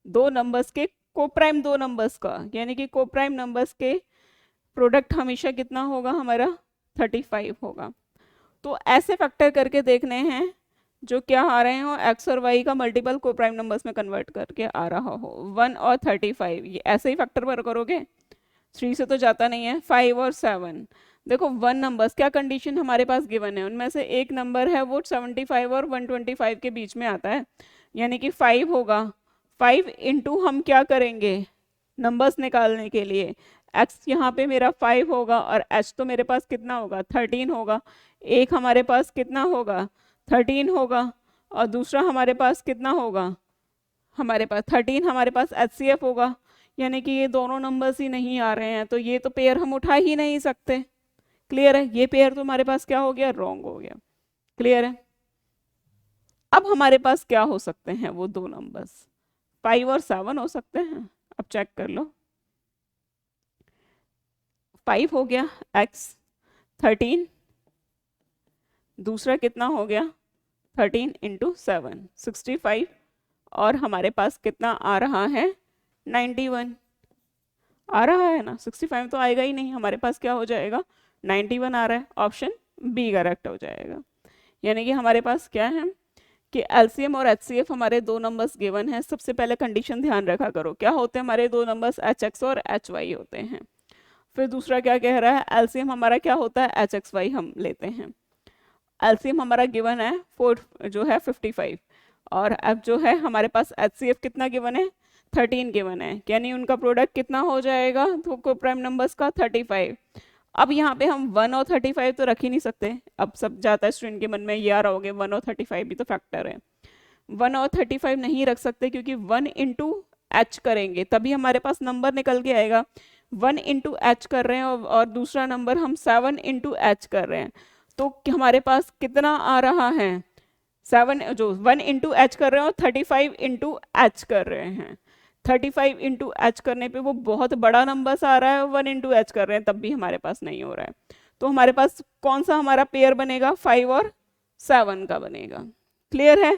दो नंबर्स के कोप्राइम दो नंबर्स का, यानी कि कोप्राइम नंबर्स के प्रोडक्ट हमेशा कितना होगा हमारा 35 होगा। तो ऐसे फैक्टर करके देखने हैं जो क्या आ रहे हो एक्स और वाई का मल्टीपल कोप्राइम नंबर्स में कन्वर्ट करके आ रहा हो 1 और 35, ये ऐसे ही फैक्टर पर करोगे 3 से तो जाता नहीं है, 5 और 7। देखो वन नंबर्स क्या कंडीशन हमारे पास गिवन है, उनमें से एक नंबर है वो 75 और 125 के बीच में आता है, यानी कि 5 होगा। 5 इंटू हम क्या करेंगे नंबर्स निकालने के लिए, x यहाँ पे मेरा 5 होगा और h तो मेरे पास कितना होगा 13 होगा, एक हमारे पास कितना होगा 13 होगा और दूसरा हमारे पास कितना होगा, हमारे पास 13 हमारे पास HCF होगा, यानी कि ये दोनों नंबर्स ही नहीं आ रहे हैं, तो ये तो पेयर हम उठा ही नहीं सकते, क्लियर है। ये पेयर तो हमारे पास क्या हो गया रॉन्ग हो गया, क्लियर है। अब हमारे पास क्या हो सकते हैं वो दो नंबर्स 5 और 7 हो सकते हैं, अब चेक कर लो। 5 हो गया x, 13 दूसरा कितना हो गया 13 इंटू 7 65, और हमारे पास कितना आ रहा है 91 आ रहा है ना, 65 तो आएगा ही नहीं, हमारे पास क्या हो जाएगा 91 आ रहा है, ऑप्शन बी करेक्ट हो जाएगा। यानी कि हमारे पास क्या है कि एलसीएम और एचसीएफ हमारे दो नंबर्स गिवन है। सबसे पहले कंडीशन ध्यान रखा करो, क्या होते हैं हमारे दो नंबर्स एच एक्स और एच वाई होते हैं। फिर दूसरा क्या कह रहा है एलसीएम हमारा क्या होता है एच एक्स वाई हम लेते हैं। एलसीएम हमारा गिवन है 4 जो है 55, और अब जो है हमारे पास एचसीएफ कितना गिवन है 13 गिवन है, यानी उनका प्रोडक्ट कितना हो जाएगा तो कोप्राइम नंबर्स का 35। अब यहाँ पे हम 1 और 35 तो रख ही नहीं सकते, अब सब जाता है स्टूडेंट के मन में ये आ रहा होगा 1 और 35 भी तो फैक्टर है, 1 और 35 नहीं रख सकते क्योंकि 1 इंटू एच करेंगे तभी हमारे पास नंबर निकल के आएगा। 1 इंटू एच कर रहे हैं और दूसरा नंबर हम 7 इंटू एच कर रहे हैं, तो हमारे पास कितना आ रहा है 7 जो 1 इंटू एच कर रहे हैं और 35 इंटू एच कर रहे हैं। 35 इंटू एच करने पे वो बहुत बड़ा नंबर आ रहा है, 1 इंटू एच कर रहे हैं तब भी हमारे पास नहीं हो रहा है, तो हमारे पास कौन सा हमारा पेयर बनेगा 5 और 7 का बनेगा, क्लियर है।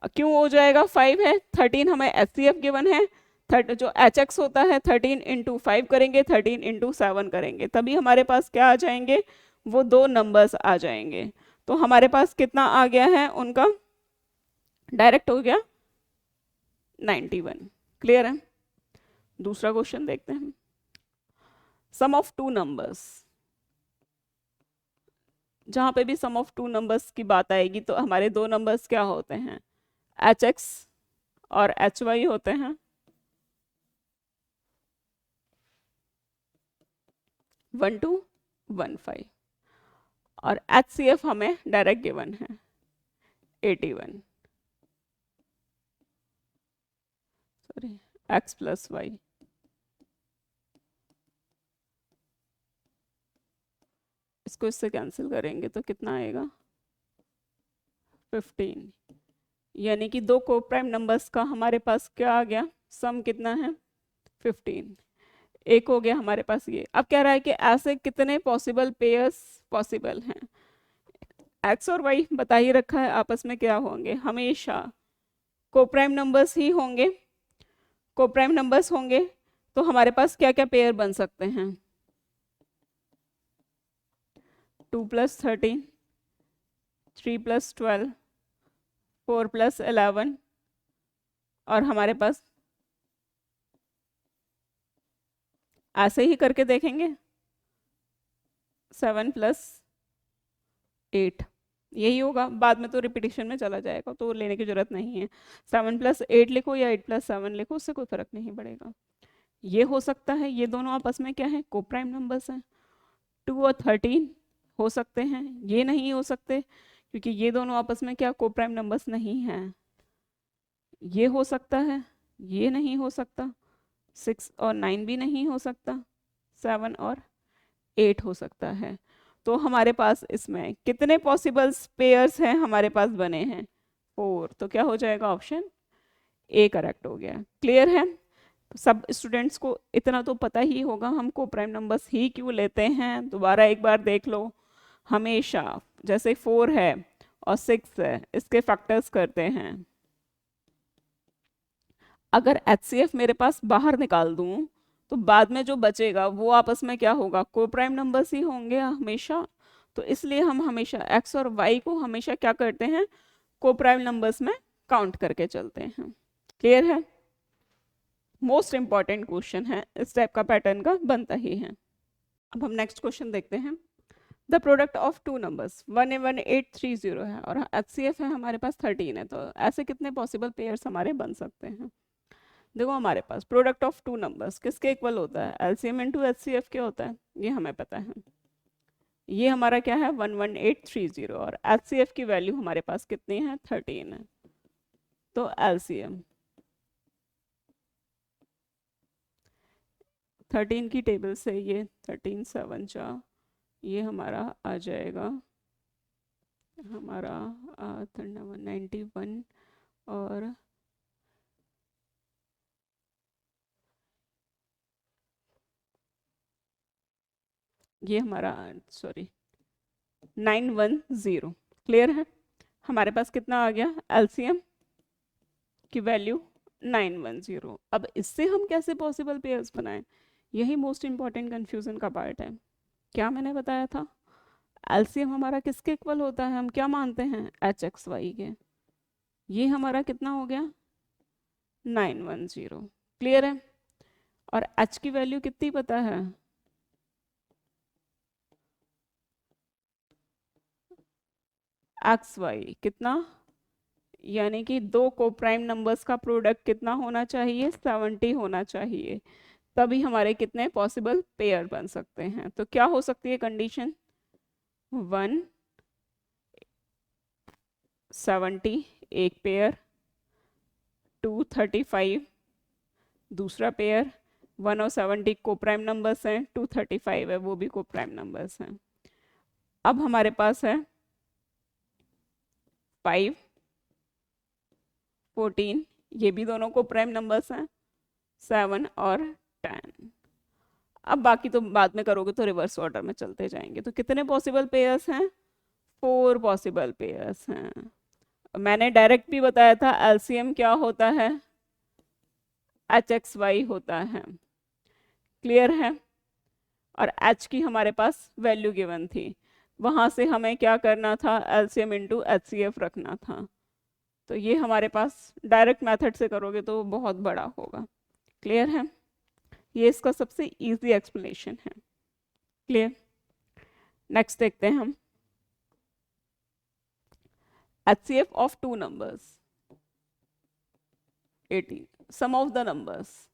क्यों हो जाएगा 5 है 13 हमें एचसीएफ गिवन है, जो एच एक्स होता है 13 इंटू 5 करेंगे 13 इंटू 7 करेंगे तभी हमारे पास क्या आ जाएंगे वो दो नंबर्स आ जाएंगे, तो हमारे पास कितना आ गया है उनका डायरेक्ट हो गया 91, क्लियर है। दूसरा क्वेश्चन देखते हैं, सम ऑफ टू नंबर्स। जहां पे भी सम ऑफ टू नंबर्स की बात आएगी तो हमारे दो नंबर्स क्या होते हैं एच एक्स और एच वाई होते हैं, 1215 और HCF हमें डायरेक्ट गिवन है 81, सॉरी x प्लस वाई, इसको इससे कैंसिल करेंगे तो कितना आएगा 15, यानी कि दो को प्राइम नंबर्स का हमारे पास क्या आ गया, सम कितना है 15। एक हो गया हमारे पास ये। अब कह रहा है कि ऐसे कितने पॉसिबल पेयर्स पॉसिबल हैं। एक्स और वाई बता ही रखा है आपस में क्या होंगे, हमेशा कोप्राइम नंबर्स ही होंगे। कोप्राइम नंबर्स होंगे तो हमारे पास क्या क्या पेयर बन सकते हैं, 2 + 13, 3 + 12, 4 + 11 और हमारे पास ऐसे ही करके देखेंगे 7 + 8, यही होगा। बाद में तो रिपीटिशन में चला जाएगा तो लेने की जरूरत नहीं है। 7 + 8 लिखो या 8 + 7 लिखो, उससे कोई फर्क नहीं पड़ेगा। ये हो सकता है, ये दोनों आपस में क्या है, कोप्राइम नंबर्स हैं। 2 और 13 हो सकते हैं, ये नहीं हो सकते क्योंकि ये दोनों आपस में क्या, कोप्राइम नंबर्स नहीं हैं। ये हो सकता है, ये नहीं हो सकता। 6 और 9 भी नहीं हो सकता। 7 और 8 हो सकता है। तो हमारे पास इसमें कितने पॉसिबल पेयर्स हैं, हमारे पास बने हैं 4। तो क्या हो जाएगा, ऑप्शन ए करेक्ट हो गया। क्लियर है, सब स्टूडेंट्स को इतना तो पता ही होगा हम कोप्राइम नंबर्स ही क्यों लेते हैं। दोबारा एक बार देख लो, हमेशा जैसे 4 है और 6 है, इसके फैक्टर्स करते हैं। अगर HCF मेरे पास बाहर निकाल दूं तो बाद में जो बचेगा वो आपस में क्या होगा, कोप्राइम नंबर्स ही होंगे हमेशा। तो इसलिए हम हमेशा x और y को हमेशा क्या करते हैं, कोप्राइम नंबर्स में काउंट करके चलते हैं। क्लियर है, मोस्ट इंपॉर्टेंट क्वेश्चन है, इस टाइप का पैटर्न का बनता ही है। अब हम नेक्स्ट क्वेश्चन देखते हैं। The product of two numbers 11830 है और HCF है हमारे पास 13 है, तो ऐसे कितने पॉसिबल पेयर्स हमारे बन सकते हैं। देखो हमारे पास प्रोडक्ट ऑफ टू नंबर्स किसके इक्वल होता है, LCM इंटू HCF क्या होता है, ये हमें पता है। ये हमारा क्या है 11830 और HCF की वैल्यू हमारे पास कितनी है 13 है। तो LCM 13 की टेबल से ये 13 7 जा, ये हमारा आ जाएगा हमारा 91 और ये हमारा सॉरी 910। क्लियर है, हमारे पास कितना आ गया LCM की वैल्यू 910। अब इससे हम कैसे पॉसिबल पेयर्स बनाएं, यही मोस्ट इंपॉर्टेंट कंफ्यूजन का पार्ट है। क्या मैंने बताया था, LCM हमारा किसके इक्वल होता है, हम क्या मानते हैं HXY के। ये हमारा कितना हो गया 910। क्लियर है, और H की वैल्यू कितनी पता है, XY कितना, यानी कि दो कोप्राइम नंबर्स का प्रोडक्ट कितना होना चाहिए 70 होना चाहिए, तभी हमारे कितने पॉसिबल पेयर बन सकते हैं। तो क्या हो सकती है कंडीशन, 170 एक पेयर, 235 दूसरा पेयर, 1 और 70 कोप्राइम नंबर्स हैं, 235 है वो भी कोप्राइम नंबर्स हैं। अब हमारे पास है 5 14, ये भी दोनों कोप्राइम नंबर्स हैं, 7 और 10। अब बाकी तो बाद में करोगे तो रिवर्स ऑर्डर में चलते जाएंगे। तो कितने पॉसिबल पेयर्स हैं, 4 पॉसिबल पेयर्स हैं। मैंने डायरेक्ट भी बताया था LCM क्या होता है, HXY होता है। क्लियर है, और H की हमारे पास वैल्यू गिवन थी, वहां से हमें क्या करना था, LCM इंटू HCF रखना था। तो ये हमारे पास डायरेक्ट मेथड से करोगे तो बहुत बड़ा होगा। क्लियर है, ये इसका सबसे इजी एक्सप्लेनेशन है। क्लियर, नेक्स्ट देखते हैं हम HCF of two numbers 18, sum of the numbers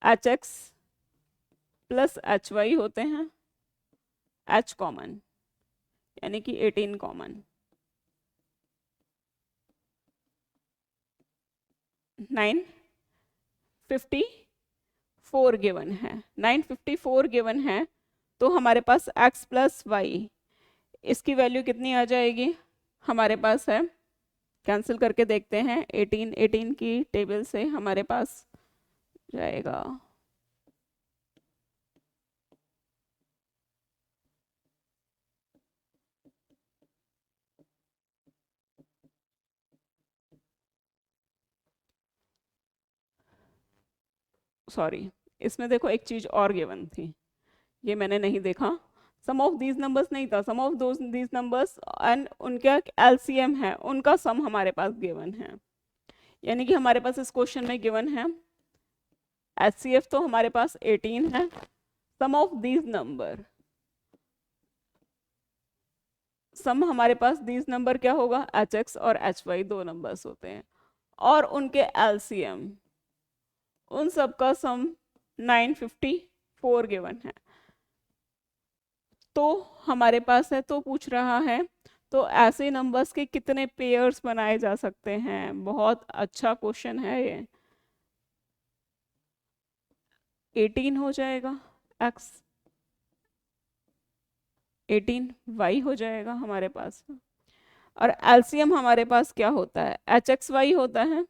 HX plus HY होते हैं h कॉमन, यानी कि 18 कॉमन, 954 गिवन है, 954 गिवन है, तो हमारे पास x प्लस वाई, इसकी वैल्यू कितनी आ जाएगी हमारे पास है, कैंसिल करके देखते हैं, 18 18 की टेबल से हमारे पास जाएगा सॉरी, इसमें देखो एक चीज और गिवन थी, ये मैंने नहीं देखा, सम ऑफ दीज नंबर्स नहीं था, sum of those these numbers and उनका एलसीएम है, उनका सम हमारे पास गिवन है, यानी कि हमारे पास इस क्वेश्चन में गिवन है एचसीएफ तो हमारे पास 18 है, सम ऑफ दीज नंबर, सम हमारे पास दीज नंबर क्या होगा, एच एक्स और एच वाई दो नंबर्स होते हैं, और उनके एलसीएम, उन सब का सम 954 गिवन है, तो हमारे पास है, तो पूछ रहा है तो ऐसे नंबर्स के कितने पेयर्स बनाए जा सकते हैं, बहुत अच्छा क्वेश्चन है ये, 18 हो जाएगा x, 18 y हो जाएगा हमारे पास, और एलसीएम हमारे पास क्या होता है, एच एक्स वाई होता है,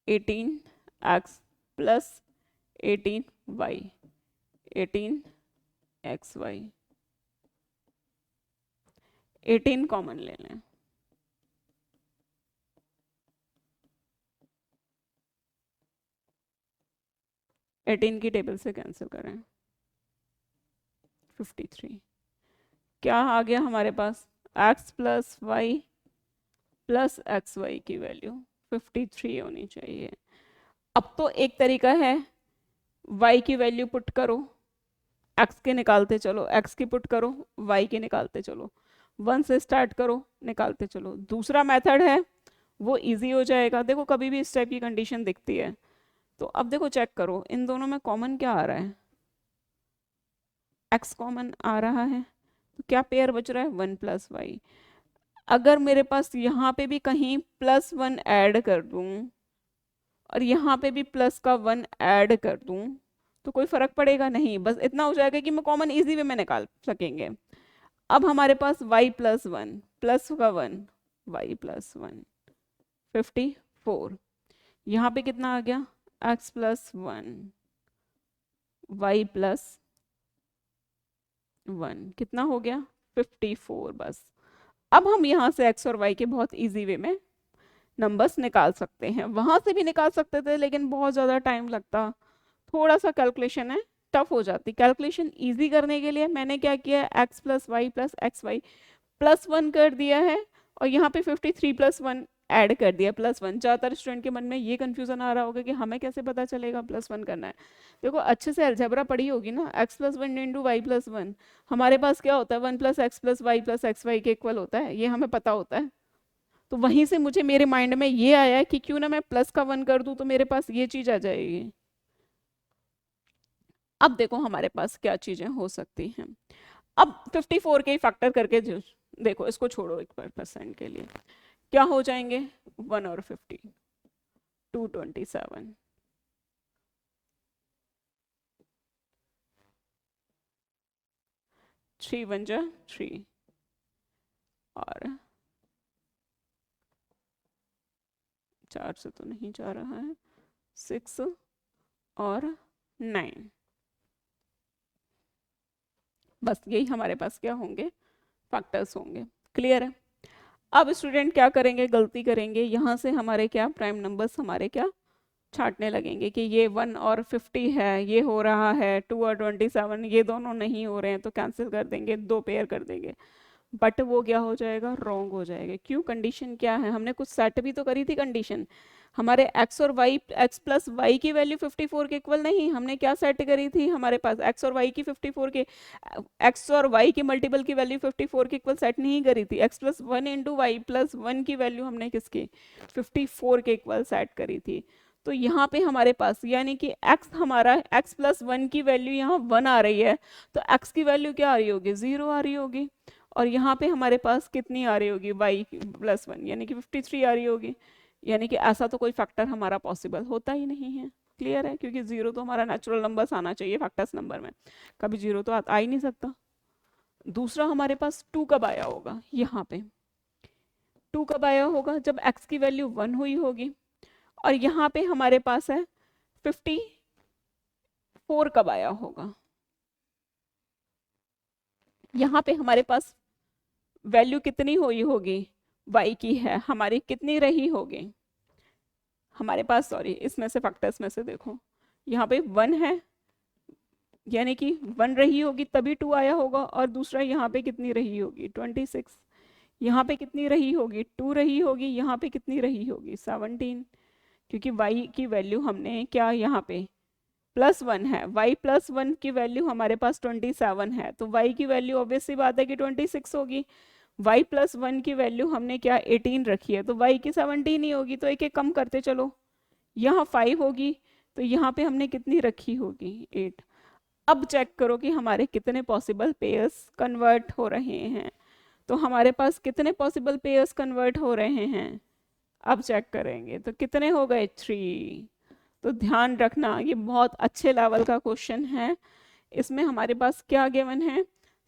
18x plus 18y, 18xy, 18 common ले लें, एटीन की टेबल से कैंसिल करें, 53, क्या आ गया हमारे पास, x plus Y plus X Y की वैल्यू 53 होनी चाहिए। अब तो एक तरीका है, y की वैल्यू पुट करो, x के निकालते चलो, x की पुट करो, y के निकालते चलो, 1 से स्टार्ट करो, निकालते चलो। दूसरा मेथड है वो इजी हो जाएगा, देखो कभी भी इस टाइप की कंडीशन दिखती है तो अब देखो चेक करो इन दोनों में कॉमन क्या आ रहा है, x कॉमन आ रहा है, तो क्या पेयर बच रहा है, 1 प्लस वाई। अगर मेरे पास यहाँ पे भी कहीं +1 ऐड कर दूँ और यहाँ पे भी प्लस का 1 ऐड कर दूँ तो कोई फर्क पड़ेगा नहीं, बस इतना हो जाएगा कि मैं कॉमन इजी वे में निकाल सकेंगे। अब हमारे पास y प्लस 1 प्लस का 1, y प्लस 1 54, यहाँ पे कितना आ गया, x प्लस 1 y प्लस 1 कितना हो गया 54। बस अब हम यहाँ से x और y के बहुत इजी वे में नंबर्स निकाल सकते हैं, वहां से भी निकाल सकते थे लेकिन बहुत ज़्यादा टाइम लगता, थोड़ा सा कैलकुलेशन है टफ हो जाती। कैलकुलेशन इजी करने के लिए मैंने क्या किया, x plus Y plus X Y plus 1 कर दिया है और यहाँ पे 53 प्लस 1 ऐड कर दिया प्लस 1। ज़्यादातर स्टूडेंट के मन में ये कंफ्यूजन आ रहा होगा कि हमें कैसे पता चलेगा प्लस 1 करना है। देखो अच्छे से अलजेब्रा पढ़ी होगी ना, x plus 1 into Y plus 1, हमारे पास क्या होता है 1 plus X plus Y plus X Y के इक्वल होता है, ये हमें पता होता है। तो वहीं से मुझे मेरे माइंड में ये आया कि क्यों ना मैं प्लस का 1 कर दूं तो मेरे पास ये चीज आ जाएगी। अब देखो हमारे पास क्या चीजें हो सकती हैं, अब 54 के फैक्टर करके जो देखो, इसको छोड़ो 1% के लिए, क्या हो जाएंगे 1 और 50 227, 3 1 जा 3 और 4 से तो नहीं जा रहा है, 6 और 9, बस यही हमारे पास क्या होंगे फैक्टर्स होंगे। क्लियर है। अब स्टूडेंट क्या करेंगे, गलती करेंगे, यहाँ से हमारे क्या प्राइम नंबर्स हमारे क्या छांटने लगेंगे कि ये 1 और 50 है, ये हो रहा है 2 और 27, ये दोनों नहीं हो रहे हैं तो कैंसिल कर देंगे, 2 पेयर कर देंगे, बट वो क्या हो जाएगा, रॉन्ग हो जाएगा। क्यों, कंडीशन क्या है, हमने कुछ सेट भी तो करी थी कंडीशन, हमारे x और y, x प्लस वाई की वैल्यू 54 के इक्वल नहीं, हमने क्या सेट करी थी, हमारे पास x और y की 54 के, x और y के मल्टीपल की वैल्यू 54 के इक्वल सेट नहीं करी थी, x plus 1 into Y plus 1 की वैल्यू हमने किसकी 54 के इक्वल सेट करी थी। तो यहाँ पे हमारे पास यानी कि x हमारा x प्लस वन की वैल्यू यहाँ 1 आ रही है, तो x की वैल्यू क्या आ रही होगी, 0 आ रही होगी। और यहाँ पे हमारे पास कितनी आ रही होगी, y प्लस वन यानी कि 53 आ रही होगी। यानी कि ऐसा तो कोई फैक्टर हमारा पॉसिबल होता ही नहीं है। क्लियर है, क्योंकि 0 तो हमारा नेचुरल नंबर्स आना चाहिए फैक्टर्स नंबर में, कभी 0 तो आ ही नहीं सकता। दूसरा हमारे पास 2 कब आया होगा, यहाँ पे 2 कब आया होगा, जब x की वैल्यू 1 हुई होगी। और यहाँ पे हमारे पास है 54 कब आया होगा, यहाँ पे हमारे पास वैल्यू कितनी हुई होगी, y की है हमारी कितनी रही होगी हमारे पास, सॉरी इसमें से फैक्टर्स में से देखो, यहाँ पे 1 है यानी कि 1 रही होगी तभी 2 आया होगा। और दूसरा यहाँ पे कितनी रही होगी, 26। यहाँ पे कितनी रही होगी, 2 रही होगी। यहाँ पे कितनी रही होगी, 17, क्योंकि y की वैल्यू हमने क्या यहाँ पे प्लस 1 है, y प्लस 1 की वैल्यू हमारे पास 27 है, तो y की वैल्यू ऑब्वियस सी बात है कि 26 होगी। y प्लस 1 की वैल्यू हमने क्या 18 रखी है, तो y की 17 ही होगी। तो एक एक कम करते चलो, यहाँ 5 होगी, तो यहाँ पे हमने कितनी रखी होगी, 8। अब चेक करो कि हमारे कितने पॉसिबल पेयर्स कन्वर्ट हो रहे हैं। तो हमारे पास कितने पॉसिबल पेयर्स कन्वर्ट हो रहे हैं, अब चेक करेंगे तो कितने हो गए, 3। तो ध्यान रखना ये बहुत अच्छे लेवल का क्वेश्चन है। इसमें हमारे पास क्या गिवन है,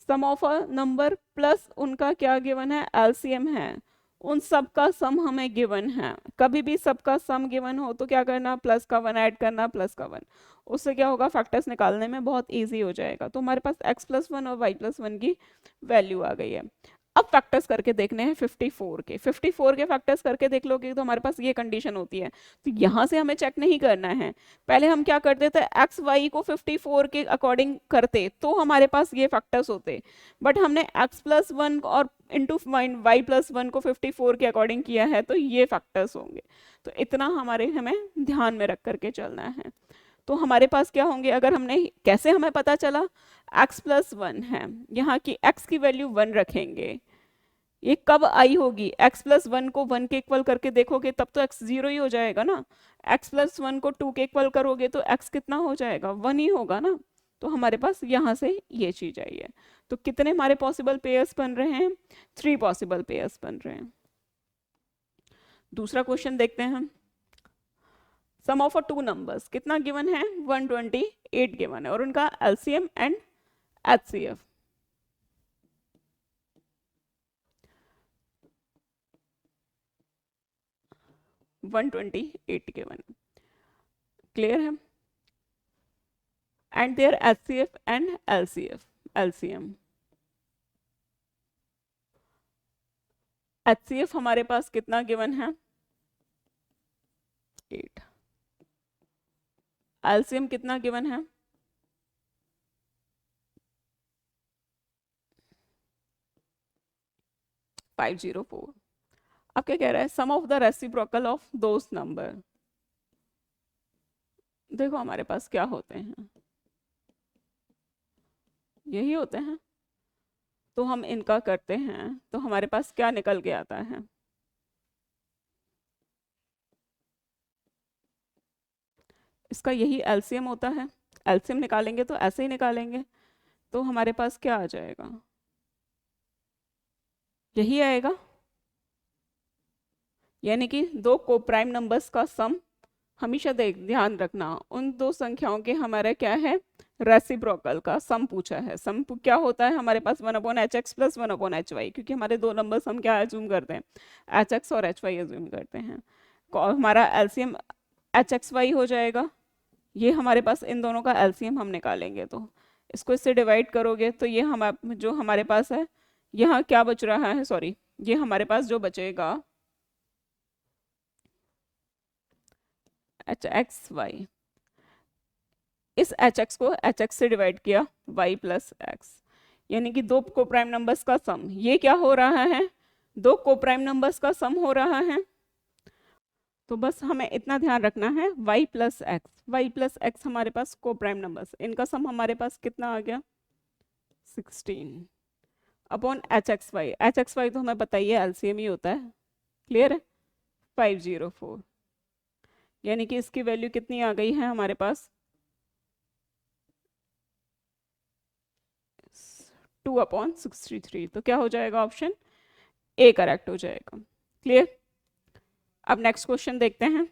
sum of a number plus उनका क्या गिवन है, एलसीएम है। उन सब का सम हमें गिवन है, कभी भी सबका सम गिवन हो तो क्या करना, प्लस का 1 ऐड करना, प्लस का 1। उससे क्या होगा, फैक्टर्स निकालने में बहुत इजी हो जाएगा। तो हमारे पास x प्लस 1 और y प्लस 1 की वैल्यू आ गई है। अब फैक्टर्स करके देखने हैं 54 के। 54 के फैक्टर्स करके देख लोगे तो हमारे पास ये कंडीशन होती है, तो यहाँ से हमें चेक नहीं करना है। पहले हम क्या करते थे, एक्स वाई को 54 के अकॉर्डिंग करते तो हमारे पास ये फैक्टर्स होते, बट हमने x प्लस 1 और इंटू वाई प्लस 1 को 54 के अकॉर्डिंग किया है, तो ये फैक्टर्स होंगे। तो इतना हमें ध्यान में रख करके चलना है। तो हमारे पास क्या होंगे, अगर हमने, कैसे हमें पता चला, x प्लस 1 है, यहाँ की x की वैल्यू 1 रखेंगे। ये कब आई होगी, x प्लस 1 को 1 के इक्वल करके देखोगे तब तो x 0 ही हो जाएगा ना। x प्लस 1 को 2 के इक्वल करोगे तो x कितना हो जाएगा, 1 ही होगा ना। तो हमारे पास यहाँ से ये चीज आई है। तो कितने हमारे पॉसिबल पेयर्स बन रहे हैं, 3 पॉसिबल पेयर्स बन रहे हैं। दूसरा क्वेश्चन देखते हैं हम। Sum of a two numbers कितना गिवन है, 128 गिवन है, और उनका LCM and HCF. One 128 given, clear है। And their HCF and LCF, LCM. HCF हमारे पास कितना गिवन है, 8। एलसीएम कितना गिवन है, 504। अब क्या कह रहा है, sum of the reciprocal of those number. देखो हमारे पास क्या होते हैं, यही होते हैं। तो हम इनका करते हैं तो हमारे पास क्या निकल के आता है, इसका यही एलसीएम होता है। एलसीएम निकालेंगे तो ऐसे ही निकालेंगे, तो हमारे पास क्या आ जाएगा, यही आएगा। यानी कि दो कोप्राइम नंबर्स का सम, हमेशा ध्यान रखना उन दो संख्याओं के हमारा क्या है, रेसिप्रोकल का सम पूछा है। सम क्या होता है हमारे पास, 1/hx प्लस 1/hy, क्योंकि हमारे दो नंबर्स हम क्या एज्यूम करते हैं, hx और hy एज्यूम करते हैं। हमारा एलसीएम hxy हो जाएगा। ये हमारे पास इन दोनों का एलसीएम हम निकालेंगे, तो इसको इससे डिवाइड करोगे तो ये हम जो हमारे पास है, यहाँ क्या बच रहा है, सॉरी ये हमारे पास जो बचेगा hxy, इस hx को hx से डिवाइड किया y प्लस x, यानी कि दो कोप्राइम नंबर्स का सम। ये क्या हो रहा है, दो कोप्राइम नंबर्स का सम हो रहा है। तो बस हमें इतना ध्यान रखना है, y प्लस एक्स हमारे पास कोप्राइम नंबर्स, इनका सम हमारे पास कितना आ गया, 16 अपॉन hxy तो हमें बताइए एलसीएम ही होता है, क्लियर है, 504। यानी कि इसकी वैल्यू कितनी आ गई है हमारे पास, 2/63। तो क्या हो जाएगा, ऑप्शन ए करेक्ट हो जाएगा। क्लियर। अब नेक्स्ट क्वेश्चन देखते हैं।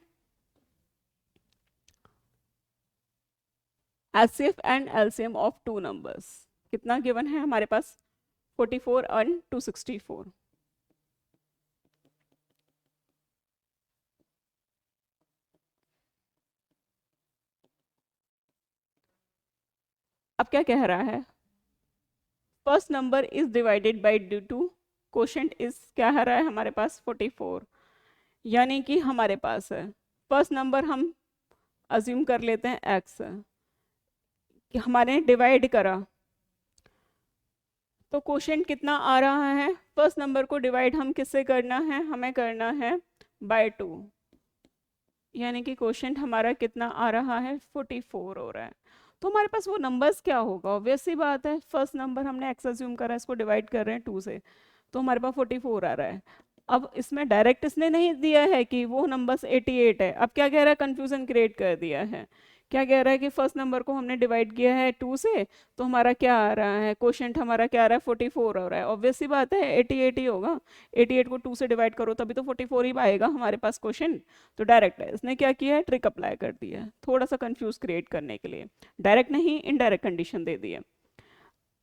HCF and LCM of two numbers कितना गिवन है हमारे पास, 44 एंड 264। अब क्या कह रहा है, first number is divided by two, quotient is क्या है रहा है हमारे पास 44। यानी कि हमारे पास है फर्स्ट नंबर, हम अज्यूम कर लेते हैं एक्स, कि हमारे डिवाइड करा तो क्वोशंट कितना आ रहा है, फर्स्ट नंबर को डिवाइड हम किससे करना है, हमें करना है बाय 2। यानी कि क्वोशंट हमारा कितना आ रहा है, 44 हो रहा है। तो हमारे पास वो नंबर्स क्या होगा, ऑब्वियस सी बात है, फर्स्ट नंबर हमने एक्स अज्यूम करा है, इसको डिवाइड कर रहे हैं 2 से, तो हमारे पास 44 आ रहा है। अब इसमें डायरेक्ट इसने नहीं दिया है कि वो नंबर्स 88 है, अब क्या कह रहा है, कंफ्यूजन क्रिएट कर दिया है। क्या कह रहा है कि फर्स्ट नंबर को हमने डिवाइड किया है 2 से, तो हमारा क्या आ रहा है, क्वोशंट हमारा क्या आ रहा है, 44 हो रहा है। ऑब्वियस सी बात है 88 ही होगा, 88 को 2 से डिवाइड करो तभी तो 44 ही आएगा हमारे पास क्वोशंट। तो डायरेक्ट है, इसने क्या किया है, ट्रिक अप्लाई कर दिया है थोड़ा सा कंफ्यूज क्रिएट करने के लिए, डायरेक्ट नहीं इनडायरेक्ट कंडीशन दे दी है।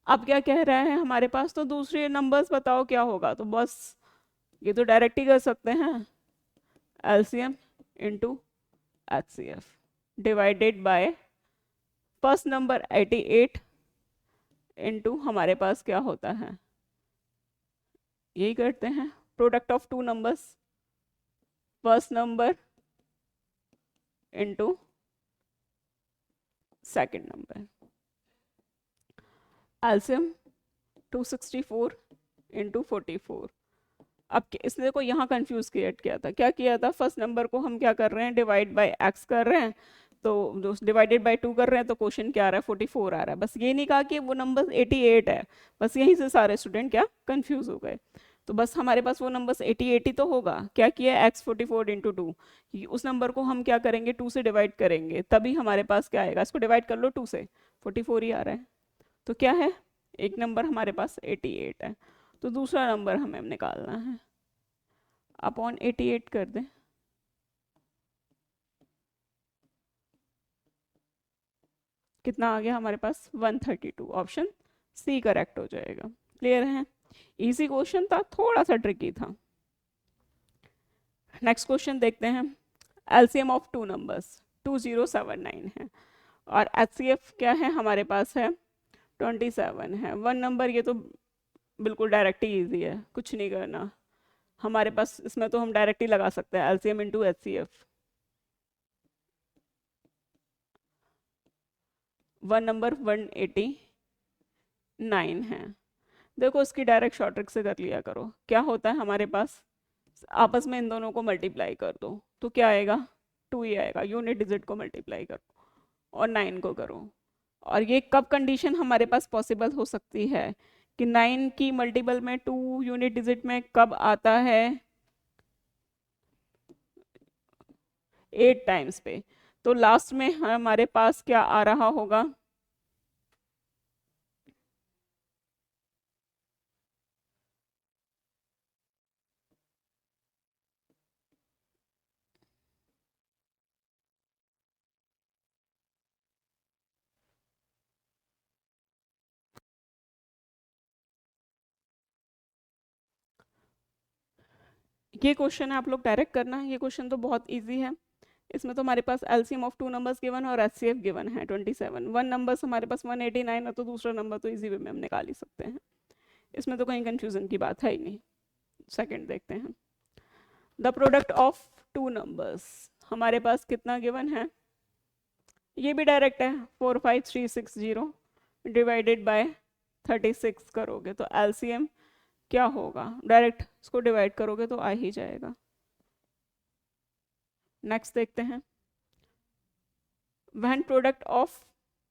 अब क्या कह रहा है हमारे पास, तो दूसरे नंबर्स बताओ क्या होगा, तो बस ये तो डायरेक्ट ही कर सकते हैं, LCM into HCF divided by first number 88 into हमारे पास क्या होता है, यही करते हैं, product of two numbers, first number into second number, LCM 264 into 44। अब इसने को यहाँ कंफ्यूज क्रिएट किया था, क्या किया था, फर्स्ट नंबर को हम क्या कर रहे हैं, डिवाइड बाय एक्स कर रहे हैं, तो डिवाइडेड बाय 2 कर रहे हैं, तो क्वेश्चन क्या आ रहा है, 44 आ रहा है। बस ये नहीं कहा कि वो नंबर 88 है, बस यहीं से सारे स्टूडेंट क्या कंफ्यूज हो गए। तो बस हमारे पास वो नंबर्स 88 ही तो होगा, क्या किया, एक्स 44 इंटू 2, उस नंबर को हम क्या करेंगे, 2 से डिवाइड करेंगे तभी हमारे पास क्या आएगा, इसको डिवाइड कर लो 2 से, 44 ही आ रहा है। तो क्या है, एक नंबर हमारे पास 88 है, तो दूसरा नंबर हमें निकालना है, अपॉन 88 कर दें, कितना आ गया हमारे पास, 132। ऑप्शन सी करेक्ट हो जाएगा। क्लियर है, इजी क्वेश्चन था, थोड़ा सा ट्रिकी था। नेक्स्ट क्वेश्चन देखते हैं, एलसीएम ऑफ टू नंबर्स 2079 है, और एचसीएफ क्या है हमारे पास है 27 है, वन नंबर, ये तो बिल्कुल डायरेक्ट ही ईजी है, कुछ नहीं करना हमारे पास, इसमें तो हम डायरेक्ट ही लगा सकते हैं LCM into HCF. One number 189 है, देखो इसकी डायरेक्ट शॉर्ट ट्रिक से कर लिया करो, क्या होता है हमारे पास, आपस में इन दोनों को मल्टीप्लाई कर दो तो क्या आएगा, 2 ही आएगा, यूनिट डिजिट को मल्टीप्लाई करो और 9 को करो। और ये कब कंडीशन हमारे पास पॉसिबल हो सकती है कि 9 की मल्टीपल में 2 यूनिट डिजिट में कब आता है, 8 टाइम्स पे, तो लास्ट में हमारे पास क्या आ रहा होगा, ये क्वेश्चन है, आप लोग डायरेक्ट करना है, ये क्वेश्चन तो बहुत इजी है। इसमें तो हमारे पास LCM of two numbers given है और एचसीएफ गिवन है 27, वन नंबर्स हमारे पास 189 है, तो दूसरा नंबर तो इजी वे में हम निकाल ही सकते हैं, इसमें तो कहीं कंफ्यूजन की बात है ही नहीं। सेकंड देखते हैं, the product of two numbers हमारे पास कितना गिवन है, ये भी डायरेक्ट है, 45360 डिवाइडेड बाय 36 करोगे तो एलसीएम क्या होगा, डायरेक्ट इसको डिवाइड करोगे तो आ ही जाएगा। नेक्स्ट देखते हैं, when product of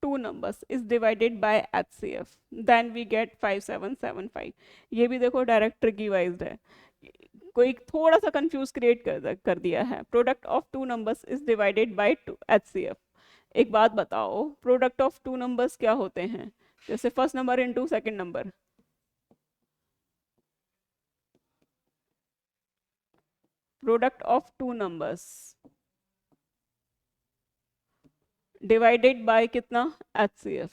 two numbers is divided by HCF then we get 5775। ये भी देखो डायरेक्ट ट्रिकी वाइज है, कोई थोड़ा सा कंफ्यूज क्रिएट कर दिया है। Product of two numbers is divided by two HCF। एक बात बताओ, प्रोडक्ट ऑफ टू नंबर्स क्या होते हैं? जैसे first number into second number, product of two numbers divided by कितना? HCF।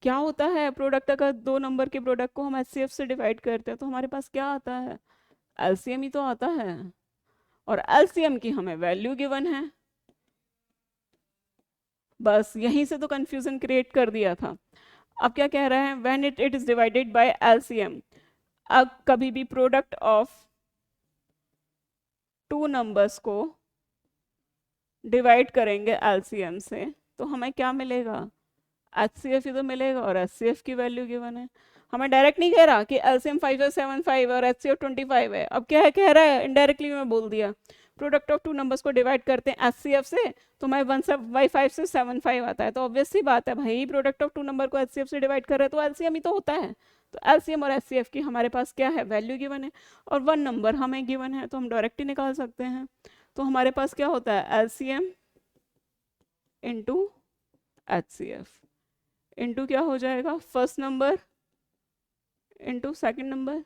क्या होता है प्रोडक्ट, अगर दो नंबर के प्रोडक्ट को हम HCF से डिवाइड करते हैं तो हमारे पास क्या आता है? LCM ही तो आता है, और LCM की हमें वैल्यू गिवन है। बस यहीं से तो कंफ्यूजन क्रिएट कर दिया था। अब क्या कह रहे हैं? When it is divided by LCM। अब कभी भी प्रोडक्ट ऑफ टू नंबर्स को डिवाइड करेंगे LCM से तो हमें क्या मिलेगा? HCF ही तो मिलेगा, और HCF की वैल्यू गिवन है। हमें डायरेक्ट नहीं कह रहा कि LCM 575 और HCF 25 है। अब क्या है कह रहा है? इनडायरेक्टली मैं बोल दिया, प्रोडक्ट ऑफ टू नंबर्स को डिवाइड करते हैं HCF से तो मैं 1/5 से 75 आता है। तो ऑब्वियस सी बात है भाई, प्रोडक्ट ऑफ टू नंबर को HCF से डिवाइड कर रहे हैं तो LCM ही तो होता है। तो LCM और HCF की हमारे पास क्या है? वैल्यू गिवन है, और वन नंबर हमें गिवन है तो हम डायरेक्ट ही निकाल सकते हैं। तो हमारे पास क्या होता है? LCM इंटू HCF इंटू क्या हो जाएगा? First number into second number,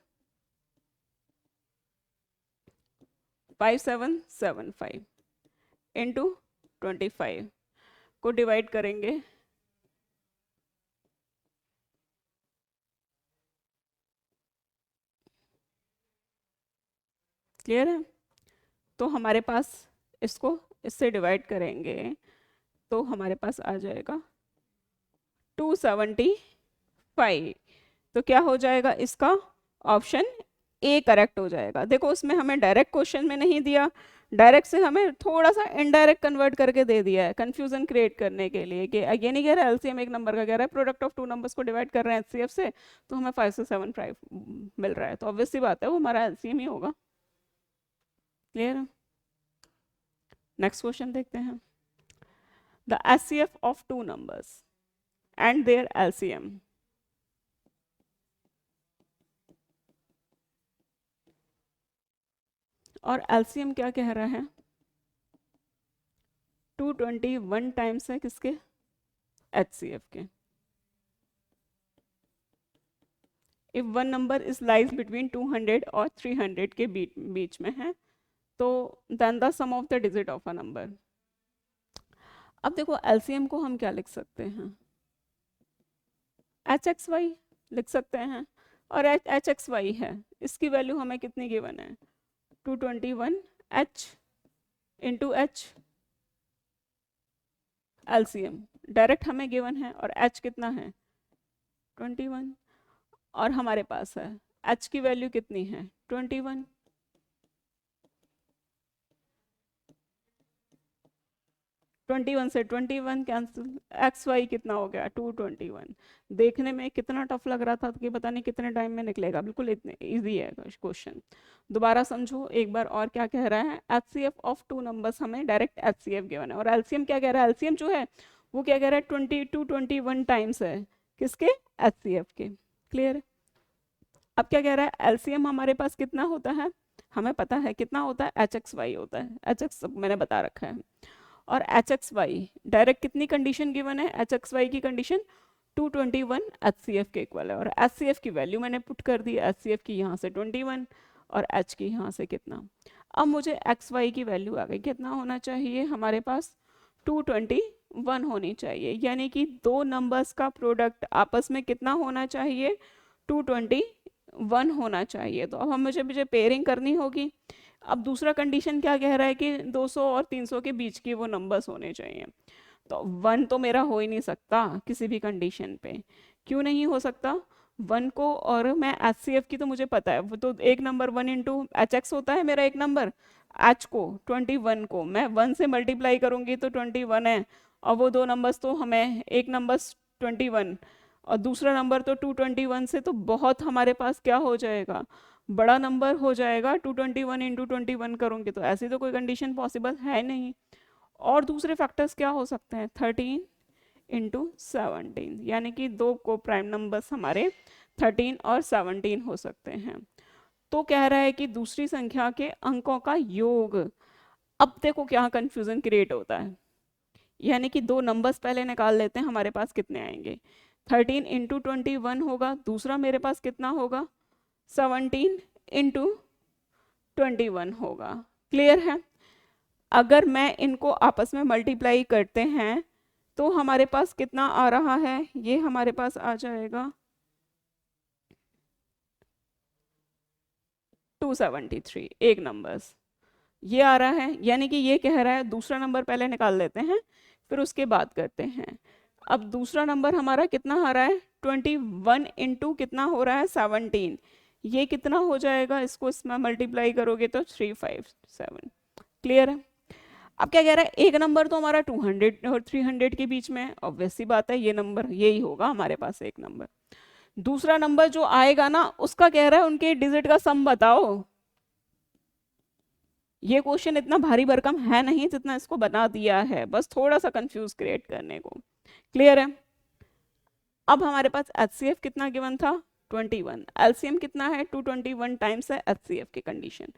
5775 into 25 को डिवाइड करेंगे। क्लियर है? तो हमारे पास इसको इससे डिवाइड करेंगे तो हमारे पास आ जाएगा 275। तो क्या हो जाएगा इसका? ऑप्शन ए करेक्ट हो जाएगा। देखो उसमें हमें डायरेक्ट क्वेश्चन में नहीं दिया, डायरेक्ट से हमें थोड़ा सा इनडायरेक्ट कन्वर्ट करके दे दिया है कंफ्यूजन क्रिएट करने के लिए, कि ये नहीं कह रहा है LCM एक नंबर का, कह रहा है प्रोडक्ट ऑफ टू नंबर्स को डिवाइड कर रहे हैं HCF से तो हमें 5 से 7 मिल रहा है। तो ऑब्वियस सी बात है वो हमारा LCM ही होगा। क्लियर है? नेक्स्ट क्वेश्चन देखते हैं। The HCF of two numbers and their LCM। और LCM क्या कह रहा है? 221 टाइम्स है किसके? HCF के। If one number is lies between 200 और 300 के बीच में है तो then the sum of the digit of a number. अब देखो LCM को हम क्या लिख सकते हैं? HXY लिख सकते हैं, और HXY है, इसकी वैल्यू हमें कितनी गिवन है? 221 H into H। LCM direct हमें गिवन है, और H कितना है? 21, और हमारे पास है H की वैल्यू कितनी है? 21। 21 से 21 कैंसिल, XY कितना हो गया? 221। देखने में कितना टफ लग रहा था कि पता नहीं कितने टाइम में निकलेगा, बिल्कुल इतने इजी है क्वेश्चन। दोबारा समझो एक बार और क्या कह रहा है? HCF ऑफ टू नंबर्स हमें डायरेक्ट HCF गिवन है, और LCM क्या कह रहा है? LCM जो है वो क्या कह रहा है? 21 टाइम्स है किसके? HCF के। क्लियर? अब क्या कह रहा है? LCM हमारे पास कितना होता है? हमें पता है कितना होता है? HXY होता है। HX मैंने बता रखा है, और HXY डायरेक्ट कितनी कंडीशन गिवन है? HXY की कंडीशन 221 HCF के इक्वल है, और HCF की वैल्यू मैंने पुट कर दी। HCF की यहाँ से 21 और H की यहाँ से कितना। अब मुझे XY की वैल्यू आ गई, कितना होना चाहिए हमारे पास? 221 होनी चाहिए, यानी कि दो नंबर्स का प्रोडक्ट आपस में कितना होना चाहिए? 221 होना चाहिए। तो अब हम मुझे पेयरिंग करनी होगी। अब दूसरा कंडीशन क्या कह रहा है कि 200 और 300 के बीच की वो नंबर्स होने चाहिए। तो 1 तो मेरा हो ही नहीं सकता किसी भी कंडीशन पे। क्यों नहीं हो सकता? 1 को, और मैं HCF की तो मुझे पता है, वो तो एक नंबर 1 इंटू HX होता है मेरा एक नंबर। H को 21 को मैं 1 से मल्टीप्लाई करूंगी तो 21 है, और वो दो नंबर्स तो हमें, एक नंबर 21 और दूसरा नंबर तो 221 से तो बहुत हमारे पास क्या हो जाएगा? बड़ा नंबर हो जाएगा। 221 इंटू 21 करूँगी तो ऐसी तो कोई कंडीशन पॉसिबल है नहीं। और दूसरे फैक्टर्स क्या हो सकते हैं? 13 इंटू 17, यानी कि दो को प्राइम नंबर्स हमारे 13 और 17 हो सकते हैं। तो कह रहा है कि दूसरी संख्या के अंकों का योग। अब देखो क्या कंफ्यूजन क्रिएट होता है, यानी कि दो नंबर्स पहले निकाल लेते हैं, हमारे पास कितने आएंगे। 13 × 21 होगा, दूसरा मेरे पास कितना होगा, 17 × 21 होगा। क्लियर है। अगर मैं इनको आपस में मल्टीप्लाई करते हैं तो हमारे पास कितना आ रहा है, ये हमारे पास आ जाएगा 273, एक नंबर्स ये आ रहा है। यानी कि ये कह रहा है, दूसरा नंबर पहले निकाल लेते हैं फिर उसके बाद करते हैं। अब दूसरा नंबर हमारा कितना आ रहा है, 21 इंटू कितना हो रहा है, 17। ये कितना हो जाएगा, इसको इसमें मल्टीप्लाई करोगे तो 357। क्लियर है। अब क्या कह रहा है, एक नंबर तो हमारा 200 और 300 के बीच में, ऑब्वियस सी बात है ये नंबर यही होगा हमारे पास एक नंबर। दूसरा नंबर जो आएगा ना, उसका कह रहा है उनके डिजिट का सम बताओ। ये क्वेश्चन इतना भारी भरकम है नहीं जितना इसको बना दिया है, बस थोड़ा सा कंफ्यूज क्रिएट करने को। क्लियर है। अब हमारे पास एचसीएफ कितना गिवन था, 21। एलसीएम कितना है, 221 टाइम्स है एचसीएफ की कंडीशन।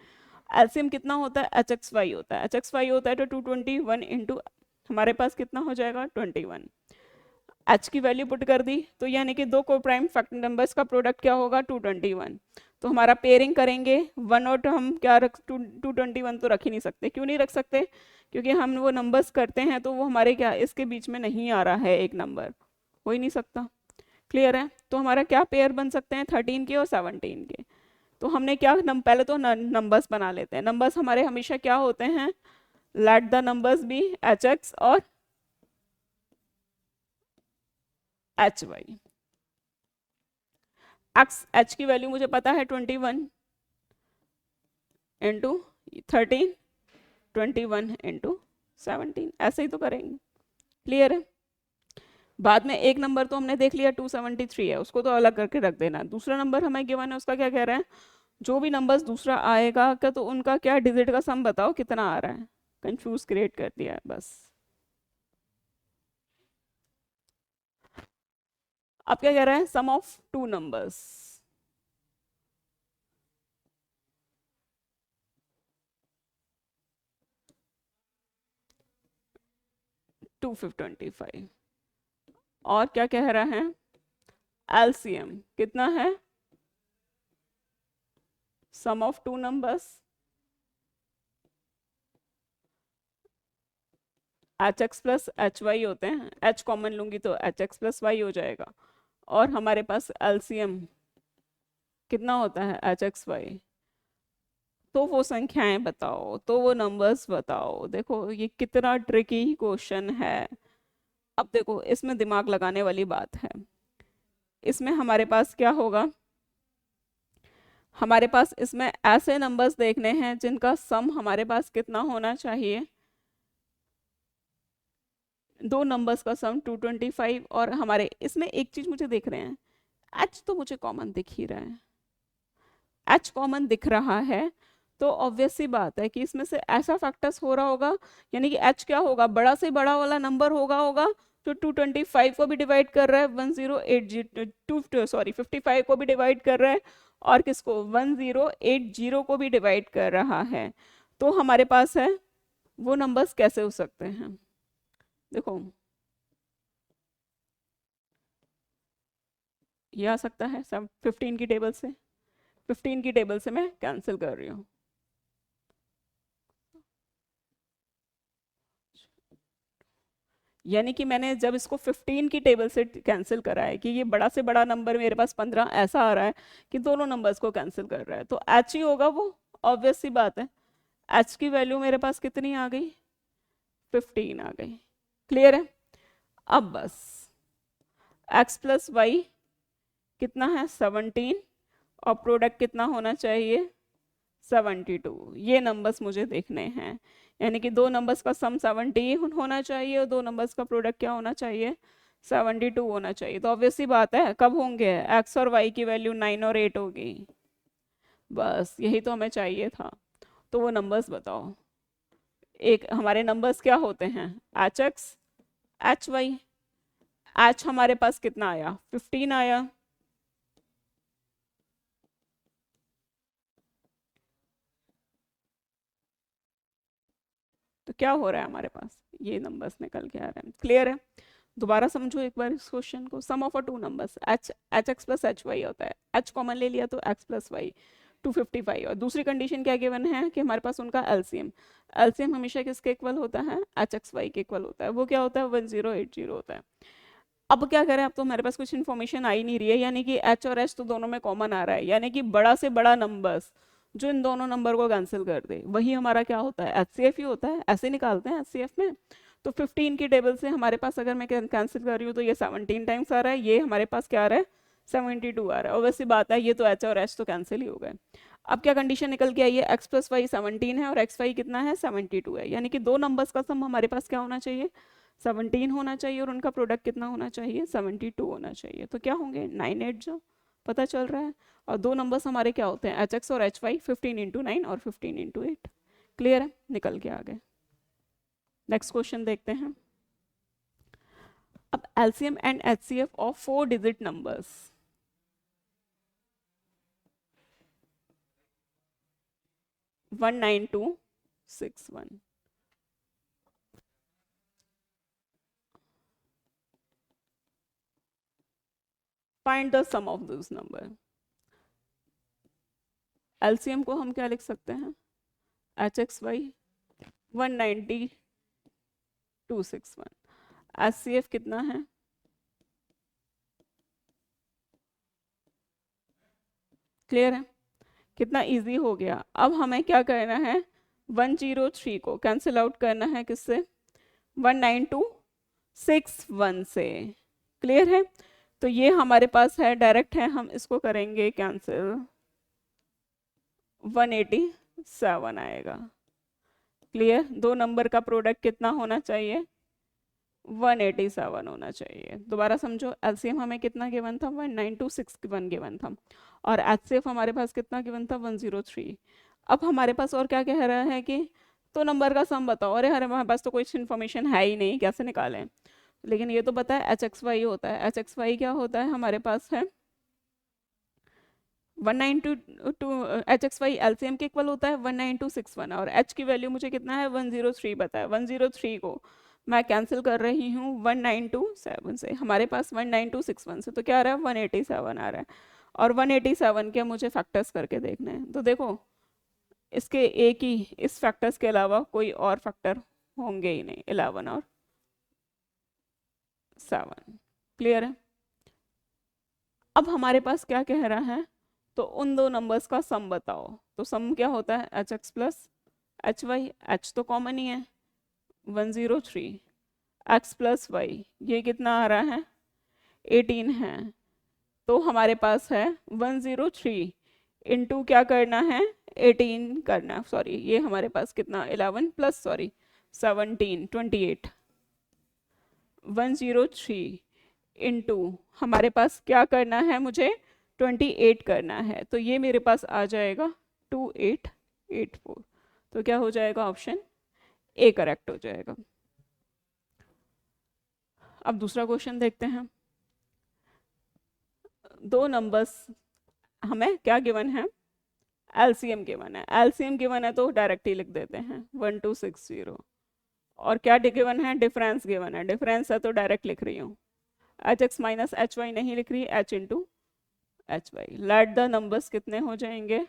एलसीएम कितना होता है, एच एक्स वाई होता है। एच एक्स वाई होता है तो 221 इंटू हमारे पास कितना हो जाएगा, 21। एच की वैल्यू पुट कर दी, तो यानी कि दो को प्राइम फैक्टर नंबर्स का प्रोडक्ट क्या होगा, 221। तो हमारा पेयरिंग करेंगे, वन और हम क्या रख 221 तो रख ही नहीं सकते। क्यों नहीं रख सकते, क्योंकि हम वो नंबर्स करते हैं तो वो हमारे क्या इसके बीच में नहीं आ रहा है एक नंबर, हो ही नहीं सकता। क्लियर है। तो हमारा क्या पेयर बन सकते हैं, 13 के और 17 के। तो हमने क्या पहले तो नंबर्स बना लेते हैं। नंबर्स हमारे हमेशा क्या होते हैं, let the numbers be H X और एच वाई। एक्स एच की वैल्यू मुझे पता है 21 इंटू 13, 21 इंटू 17, ऐसे ही तो करेंगे। क्लियर है। बाद में एक नंबर तो हमने देख लिया 273 है, उसको तो अलग करके रख देना। दूसरा नंबर हमें गिवन है, उसका क्या कह रहा है, जो भी नंबर्स दूसरा आएगा क्या तो उनका क्या डिजिट का सम बताओ कितना आ रहा है। कंफ्यूज क्रिएट कर दिया है बस। अब क्या कह रहा है, sum of two numbers. Two 25। और क्या कह रहा है, एलसीएम कितना है, sum of two numbers. H X plus H Y होते हैं, एच कॉमन लूंगी तो एच एक्स प्लस वाई हो जाएगा। और हमारे पास एलसीएम कितना होता है, एच एक्स वाई। तो वो संख्याएं बताओ, तो वो नंबर्स बताओ। देखो ये कितना ट्रिकी क्वेश्चन है। अब देखो इसमें दिमाग लगाने वाली बात है। इसमें हमारे पास क्या होगा, हमारे पास इसमें ऐसे नंबर्स देखने हैं जिनका सम हमारे पास कितना होना चाहिए, दो नंबर्स का सम 225। और हमारे इसमें एक चीज मुझे देख रहे हैं, एच तो मुझे कॉमन दिख ही रहा है, एच कॉमन दिख रहा है। तो ऑब्वियस सी बात है कि इसमें से ऐसा फैक्टर्स हो रहा होगा, यानी कि एच क्या होगा, बड़ा से बड़ा वाला नंबर होगा जो 225 को भी डिवाइड कर रहा है, 1080 सॉरी 55 को भी डिवाइड कर रहा है, और किसको 1080 को भी डिवाइड कर रहा है। तो हमारे पास है वो नंबर्स कैसे हो सकते हैं, देखो ये आ सकता है सब 15 की टेबल से, 15 की टेबल से मैं कैंसिल कर रही हूँ। यानी कि मैंने जब इसको 15 की टेबल से कैंसिल करा है कि ये बड़ा से बड़ा नंबर मेरे पास 15 ऐसा आ रहा है कि दोनों नंबर्स को कैंसिल कर रहा है, तो एच ही होगा वो, ऑब्वियस सी बात है। एच की वैल्यू मेरे पास कितनी आ गई, 15 आ गई। क्लियर है। अब बस एक्स प्लस वाई कितना है, 17, और प्रोडक्ट कितना होना चाहिए, 72। ये नंबर्स मुझे देखने हैं, यानी कि दो नंबर्स का सम 70 होना चाहिए और दो नंबर्स का प्रोडक्ट क्या होना चाहिए, 72 होना चाहिए। तो ऑब्वियस सी बात है कब होंगे, एक्स और वाई की वैल्यू 9 और 8 होगी। बस यही तो हमें चाहिए था। तो वो नंबर्स बताओ, एक हमारे नंबर्स क्या होते हैं, H X H Y. H हमारे पास कितना आया, 15 आया। तो क्या हो रहा है हमारे पास, ये नंबर्स निकल के आ रहे हैं। क्लियर है? दोबारा समझो एक बार इस क्वेश्चन को। Sum of a two numbers H X plus H Y होता है, एच कॉमन ले लिया तो एक्स प्लस वाई 255। और दूसरी कंडीशन क्या गिवन है कि हमारे पास उनका एलसीएम, एलसीएम हमेशा किसके इक्वल होता है, एच एक्स वाई के इक्वल होता है। वो क्या होता है, 1080 होता है। अब क्या करें, अब तो हमारे पास कुछ इन्फॉर्मेशन आ ही नहीं रही है, यानी कि एच और एच तो दोनों में कॉमन आ रहा है, यानी कि बड़ा से बड़ा नंबर्स जो इन दोनों नंबर को कैंसिल कर दे वही हमारा क्या होता है, एचसीएफ ही होता है। ऐसे निकालते हैं एचसीएफ में। तो 15 की टेबल से हमारे पास अगर मैं कैंसिल कर रही हूँ तो ये 17 टाइम्स आ रहा है, ये हमारे पास क्या आ रहा है, 72 आ रहा है। और वैसी बात है, ये तो एच और एच तो कैंसिल ही हो गए। अब क्या कंडीशन निकल के आई है, एक्स प्लस वाई 17 है और एक्स वाई कितना है, 72 है। यानी कि दो नंबर्स का सम हमारे पास क्या होना चाहिए, 17 होना चाहिए, और उनका प्रोडक्ट कितना होना चाहिए, 72 होना चाहिए। तो क्या होंगे, 9 8 जो पता चल रहा है। और दो नंबर्स हमारे क्या होते हैं, एच एक्स और एच वाई, 15 इंटू 9 और 15 इंटू 8। क्लियर है, निकल के आ गए। नेक्स्ट क्वेश्चन देखते हैं। अब LCM and HCF of 4 digit numbers. One 9261। Find the sum of this number. LCM को हम क्या लिख सकते हैं, एच एक्स वाई 19261। एचसीएफ कितना है, क्लियर है, कितना इजी हो गया। अब हमें क्या करना है, 103 को कैंसिल आउट करना है किससे, 19261 से। क्लियर है, तो ये हमारे पास है, डायरेक्ट है, हम इसको करेंगे कैंसिल, 187 आएगा। क्लियर, दो नंबर का प्रोडक्ट कितना होना चाहिए, 187 होना चाहिए। दोबारा समझो, एलसीएम हमें कितना गिवन था, 19261 गिवन था, और एचसीएफ हमारे पास कितना गिवन था, 103। अब हमारे पास और क्या कह रहा है कि तो नंबर का सम बताओ। अरे हमारे हमारे पास तो कोई इन्फॉर्मेशन है ही नहीं, कैसे निकालें। लेकिन ये तो पता है एच एक्स वाई होता है, एच एक्स वाई क्या होता है हमारे पास है 192, एच एक्स वाई एलसीएम के इक्वल होता है 19261, और एच की वैल्यू मुझे कितना है 103 पता है। 103 को मैं कैंसिल कर रही हूँ 192.7 से, हमारे पास 19261 से तो क्या आ रहा है 187 आ रहा है। और 187 के मुझे फैक्टर्स करके देखने हैं, तो देखो इसके एक ही, इस फैक्टर्स के अलावा कोई और फैक्टर होंगे ही नहीं, 11 और 7। क्लियर है, अब हमारे पास क्या कह रहा है, तो उन दो नंबर्स का सम बताओ। तो सम क्या होता है, H X plus H Y, H तो कॉमन ही है 103, एक्स प्लस वाई ये कितना आ रहा है 18 है। तो हमारे पास है 103 इंटू क्या करना है 18 करना, सॉरी ये हमारे पास कितना 11 प्लस सॉरी 17 28, 103 इंटू हमारे पास क्या करना है मुझे 28 करना है, तो ये मेरे पास आ जाएगा 2884। तो क्या हो जाएगा, ऑप्शन ए करेक्ट हो जाएगा। अब दूसरा क्वेश्चन देखते हैं। दो नंबर्स हमें क्या गिवन है, एलसीएम गिवन है। एलसीएम गिवन है तो डायरेक्ट ही लिख देते हैं 1260, और क्या गिवन है, डिफरेंस गिवन है। डिफरेंस है तो डायरेक्ट लिख रही हूँ, H X minus H Y नहीं लिख रही, H into H Y. Let the numbers कितने हो जाएंगे,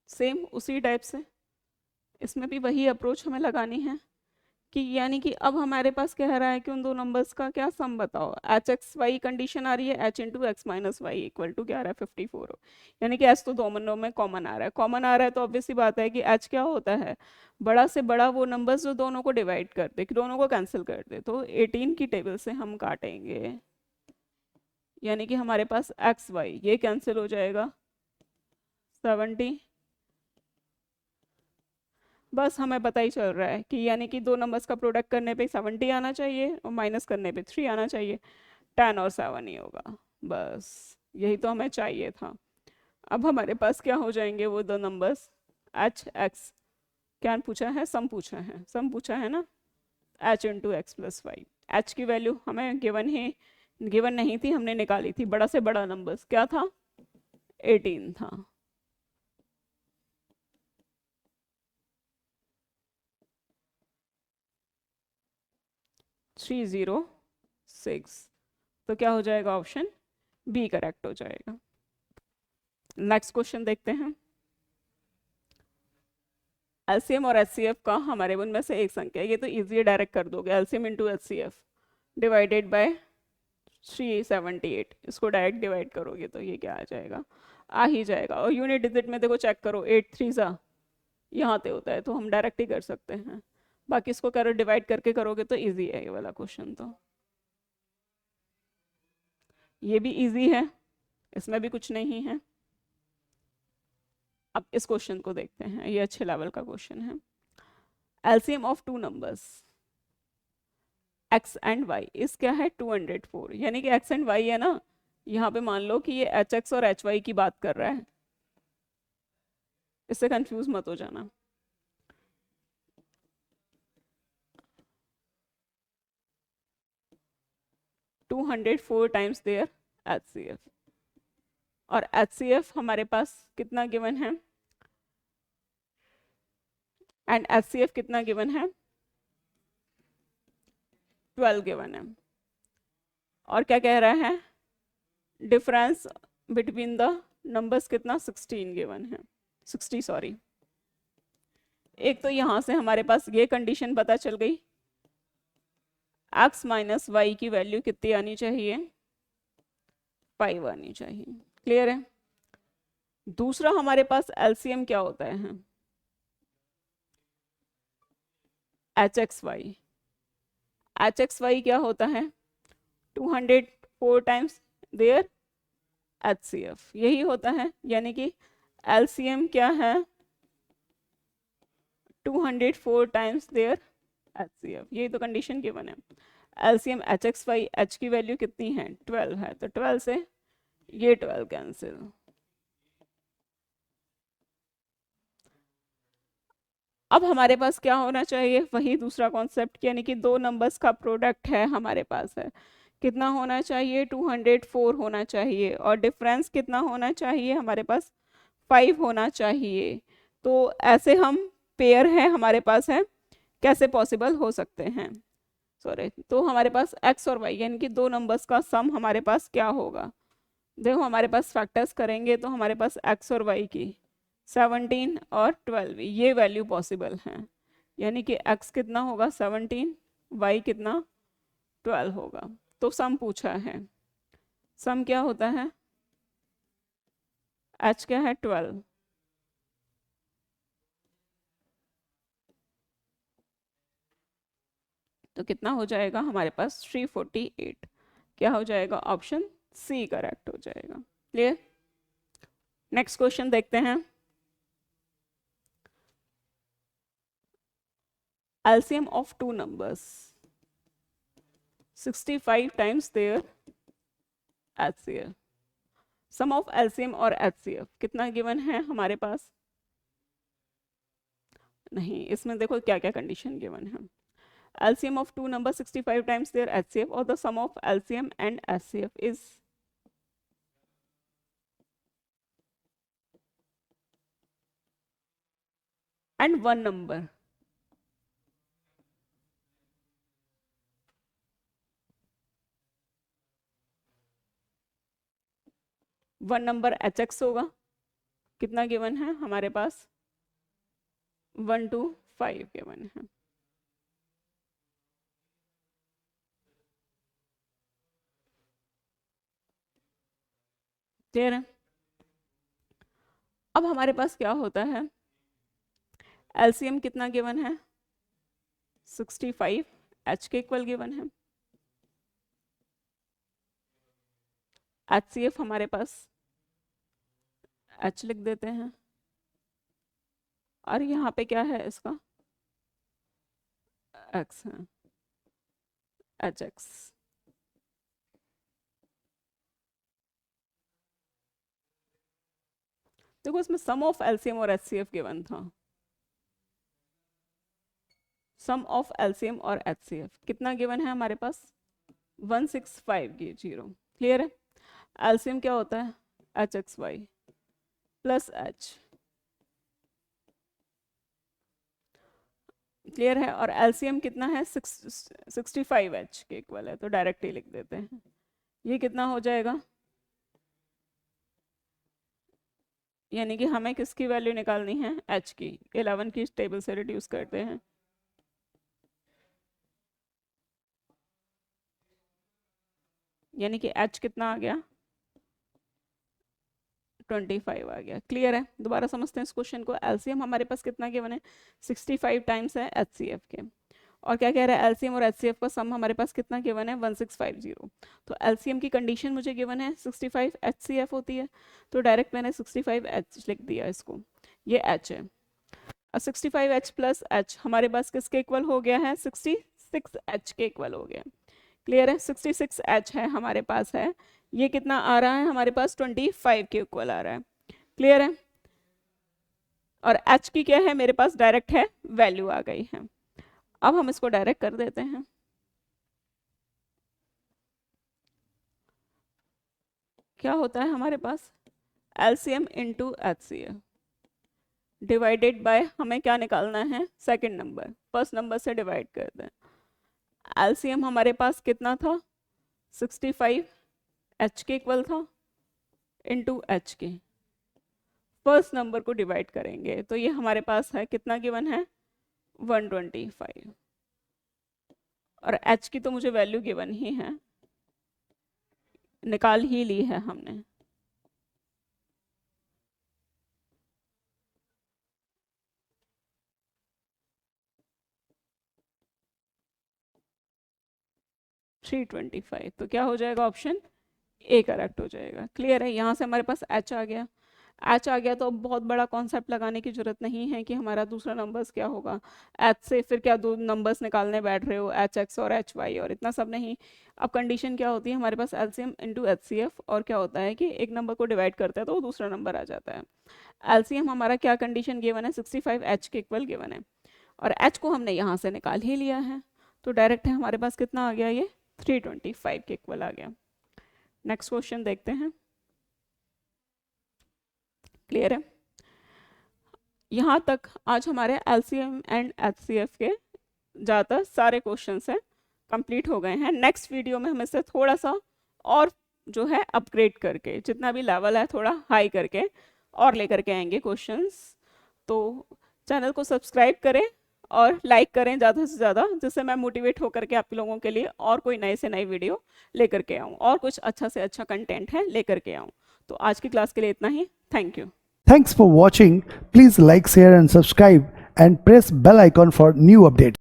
सेम उसी टाइप से इसमें भी वही अप्रोच हमें लगानी है कि यानी कि अब हमारे पास कह रहा है कि उन दो नंबर्स का क्या सम बताओ। एच एक्स वाई कंडीशन आ रही है, H into X minus Y equal to क्या आ रहा है 54, यानी कि एच तो दोनों में कॉमन आ रहा है। कॉमन आ रहा है तो ऑब्वियस सी बात है कि एच क्या होता है, बड़ा से बड़ा वो नंबर्स जो दोनों को डिवाइड कर दे, दोनों को कैंसिल कर दे। तो 18 की टेबल से हम काटेंगे, यानी कि हमारे पास एक्स वाई ये कैंसिल हो जाएगा 70। बस हमें पता ही चल रहा है कि यानी कि दो नंबर्स का प्रोडक्ट करने पे 70 आना चाहिए और माइनस करने पे 3 आना चाहिए, 10 और 7 ही होगा। बस यही तो हमें चाहिए था। अब हमारे पास क्या हो जाएंगे वो दो नंबर्स, एच एक्स क्या पूछा है, सम पूछा है, सम पूछा है ना, H into X plus Y. H की वैल्यू हमें गिवन है गिवन नहीं थी, हमने निकाली थी। बड़ा से बड़ा नंबर्स क्या था? 18 था। थ्री जीरो सिक्स, तो क्या हो जाएगा? ऑप्शन बी करेक्ट हो जाएगा। नेक्स्ट क्वेश्चन देखते हैं। एलसीएम और एचसीएफ का हमारे उनमें से एक संख्या, ये तो इजी है, डायरेक्ट कर दोगे। LCM into HCF divided bye 378, इसको डायरेक्ट डिवाइड करोगे तो ये क्या आ जाएगा? आ ही जाएगा। और यूनिट डिजिट में देखो चेक करो, 8 3 सा यहाँ पे होता है, तो हम डायरेक्ट ही कर सकते हैं। बाकी इसको करो डिवाइड करके करोगे तो इजी है ये वाला क्वेश्चन। तो ये भी इजी है, इसमें भी कुछ नहीं है। अब इस क्वेश्चन को देखते हैं, ये अच्छे लेवल का क्वेश्चन है। LCM of two numbers x and y इस क्या है? 204, यानी कि x एंड y है ना, यहाँ पे मान लो कि ये hx और hy की बात कर रहा है, इससे कंफ्यूज मत हो जाना। टू 204 टाइम्स देयर HCF, और HCF हमारे पास कितना गिवन है, एंड HCF कितना गिवन है? 12 गिवन है। और क्या कह रहा है? डिफरेंस बिटवीन द नंबर्स कितना? 16 गिवन है, 60 सॉरी। एक तो यहां से हमारे पास ये कंडीशन पता चल गई, x माइनस वाई की वैल्यू कितनी आनी चाहिए? 5 आनी चाहिए। क्लियर है? दूसरा हमारे पास एलसीएम क्या होता है? HXY। HXY क्या होता है? 204 टाइम्स देयर HCF, यही होता है। यानी कि LCM क्या है? 204 टाइम्स देयर HCF, यही तो कंडीशन गिवन है। LCM HXY, H की वैल्यू कितनी है? 12 है, तो 12 से ये 12 कैंसिल। अब हमारे पास क्या होना चाहिए? वही दूसरा कॉन्सेप्ट, यानी कि दो नंबर्स का प्रोडक्ट है हमारे पास है। कितना होना चाहिए? 204 होना चाहिए, और डिफरेंस कितना होना चाहिए? हमारे पास 5 होना चाहिए। तो ऐसे हम पेयर है हमारे पास है, कैसे पॉसिबल हो सकते हैं? सॉरी, तो हमारे पास x और y यानी कि दो नंबर्स का सम हमारे पास क्या होगा? देखो हमारे पास फैक्टर्स करेंगे तो हमारे पास x और y की 17 और 12 ये वैल्यू पॉसिबल है। यानी कि x कितना होगा? 17, y कितना? 12 होगा। तो सम पूछा है, सम क्या होता है? h क्या है? 12। तो कितना हो जाएगा हमारे पास? 348। क्या हो जाएगा? ऑप्शन सी करेक्ट हो जाएगा। क्लियर? नेक्स्ट क्वेश्चन देखते हैं। LCM of two numbers 65 times their HCF। Sum of LCM और HCF कितना गिवन है हमारे पास? नहीं, इसमें देखो क्या क्या कंडीशन गिवन है। LCM of two numbers 65 times their HCF, or the sum of LCM and HCF is and one number। One number HX होगा, कितना गिवन है हमारे पास? 1 to 5 गिवन है। क्लियर है? अब हमारे पास क्या होता है? LCM कितना गिवन है? 65, H के इक्वल गिवन है। HCF हमारे पास H लिख देते हैं, और यहाँ पे क्या है इसका? X है, HX। देखो इसमें सम ऑफ LCM और HCF गिवन था। सम ऑफ LCM और HCF कितना गिवन है हमारे पास? 165 की 0। क्लियर है? एलसीएम क्या होता है? H X Y plus H. Clear है? और एलसीएम कितना है? 65H के इक्वल है, तो डायरेक्ट ही लिख देते हैं। ये कितना हो जाएगा? यानी कि हमें किसकी वैल्यू निकालनी है? H की। 11 की टेबल से रिड्यूस करते हैं। यानी कि H कितना आ गया? 25 आ गया। क्लियर है? दोबारा समझते हैं इस क्वेश्चन को। एलसीएम हमारे पास कितना गिवन है? 65 टाइम्स है एचसीएफ के। और क्या कह रहा है? एलसीएम और एचसीएफ का सम हमारे पास कितना गिवन है? 1650। तो एलसीएम की कंडीशन मुझे गिवन है 65 एचसीएफ होती है, तो डायरेक्ट मैंने 65H लिख दिया इसको। ये H है। 65H प्लस H हमारे पास किसके इक्वल हो गया है? 66H के इक्वल हो गया। क्लियर है? 66H है हमारे पास है। ये कितना आ रहा है हमारे पास? 25 के इक्वल आ रहा है। क्लियर है? और H की क्या है मेरे पास? डायरेक्ट है, वैल्यू आ गई है। अब हम इसको डायरेक्ट कर देते हैं। क्या होता है हमारे पास? LCM into HCF divided by, हमें क्या निकालना है? Second number. फर्स्ट नंबर से डिवाइड कर दें। एलसीएम हमारे पास कितना था? 65 H के इक्वल था इंटू H के। फर्स्ट नंबर को डिवाइड करेंगे तो ये हमारे पास है कितना गिवन है? 125। और H की तो मुझे वैल्यू गिवन ही है, निकाल ही ली है हमने। थ्री 325। तो क्या हो जाएगा? ऑप्शन ए करेक्ट हो जाएगा। क्लियर है? यहाँ से हमारे पास H आ गया। H आ गया तो अब बहुत बड़ा कॉन्सेप्ट लगाने की जरूरत नहीं है कि हमारा दूसरा नंबर्स क्या होगा। H से फिर क्या दो नंबर्स निकालने बैठ रहे हो? HX और HY और इतना सब नहीं। अब कंडीशन क्या होती है हमारे पास? एलसीएम इंटू एचसीएफ, और क्या होता है कि एक नंबर को डिवाइड करता है तो वो दूसरा नंबर आ जाता है। एलसीएम हमारा क्या कंडीशन गिवन है? 65H के इक्वल गिवन है, और H को हमने यहाँ से निकाल ही लिया है, तो डायरेक्ट है हमारे पास कितना आ गया? ये 325 के इक्वल आ गया। नेक्स्ट क्वेश्चन देखते हैं। क्लियर है? यहाँ तक आज हमारे एलसीएम एंड एचसीएफ के ज़्यादातर सारे क्वेश्चंस हैं कंप्लीट हो गए हैं। नेक्स्ट वीडियो में हम इसे थोड़ा सा और जो है अपग्रेड करके, जितना भी लेवल है थोड़ा हाई करके और लेकर के आएंगे क्वेश्चंस। तो चैनल को सब्सक्राइब करें और लाइक करें ज़्यादा से ज़्यादा, जिससे मैं मोटिवेट होकर के आप लोगों के लिए और कोई नए से नई वीडियो लेकर के आऊँ और कुछ अच्छा से अच्छा कंटेंट है लेकर के आऊँ। तो आज की क्लास के लिए इतना ही। Thank you. Thanks for watching. Please like, share and subscribe and press bell icon for new updates.